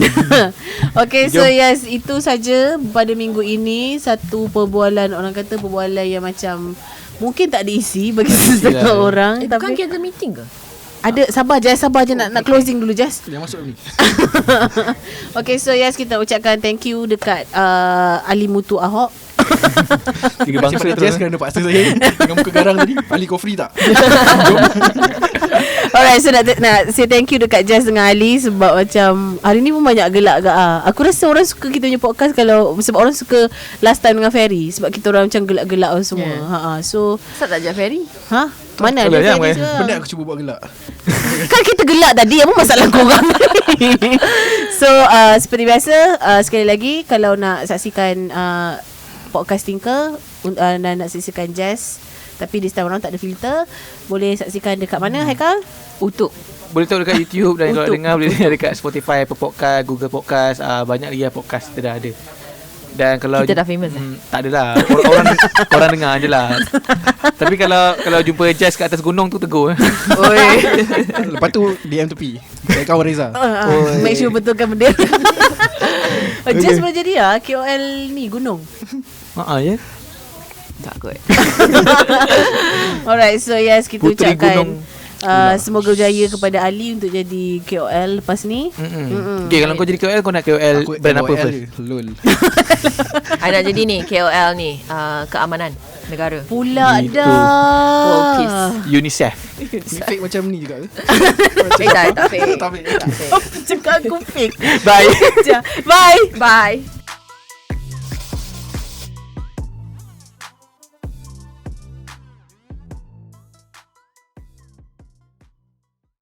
Okay, so yes, itu saja pada minggu ini. Satu perbualan, orang kata perbualan yang macam mungkin tak diisi bagi setengah orang. Bukan kita meeting ke? Ada, sabar je nak closing dulu Jess. Yang masuk ni. Okay, so yes, kita ucapkan thank you dekat Ali Mutu Ahok. Tiga bangsa tu Jess kerana paksa saya dengan muka garang tadi. Ali kau free tak? Alright, so nak say thank you dekat Jess dengan Ali. Sebab macam hari ni pun banyak gelak agak Aku rasa orang suka kita punya podcast sebab orang suka last time dengan Ferry. Sebab kita orang macam gelak-gelak semua. So kenapa tak ajak Ferry? Mana ada Ferry juga. Benda aku cuba buat gelak. Kan kita gelak tadi. Apa masalah korang? So seperti biasa, sekali lagi kalau nak saksikan podcast Tinker dan nak saksikan Jazz tapi this time orang tak ada filter, boleh saksikan dekat mana Haikal? Utuk. Boleh tahu dekat YouTube dan kalau dengar boleh dengar dekat Spotify, Apple Podcast, Google Podcast, banyak lagi podcast kita dah ada. Dan kalau kita dah famous tak adalah. Orang dengar je lah. Tapi kalau jumpa Jazz kat atas gunung tu tegur. Lepas tu DM tepi. Kayak kawan Reza. Make sure betulkan bendera. Jazz boleh jadi lah KOL ni gunung. Ya. Tak kot. Alright, so yes, kita Puteri ucapkan semoga berjaya kepada Ali untuk jadi KOL lepas ni. Okay, kalau kau jadi KOL, kau nak KOL brand apa first? Lol. I nak jadi ni KOL ni keamanan. negara. Pula Itu. World Peace. dah. UNICEF. Ni fake macam ni juga ke? Tak fake. Tak fake. Cakap aku fake. Bye. Bye. Bye.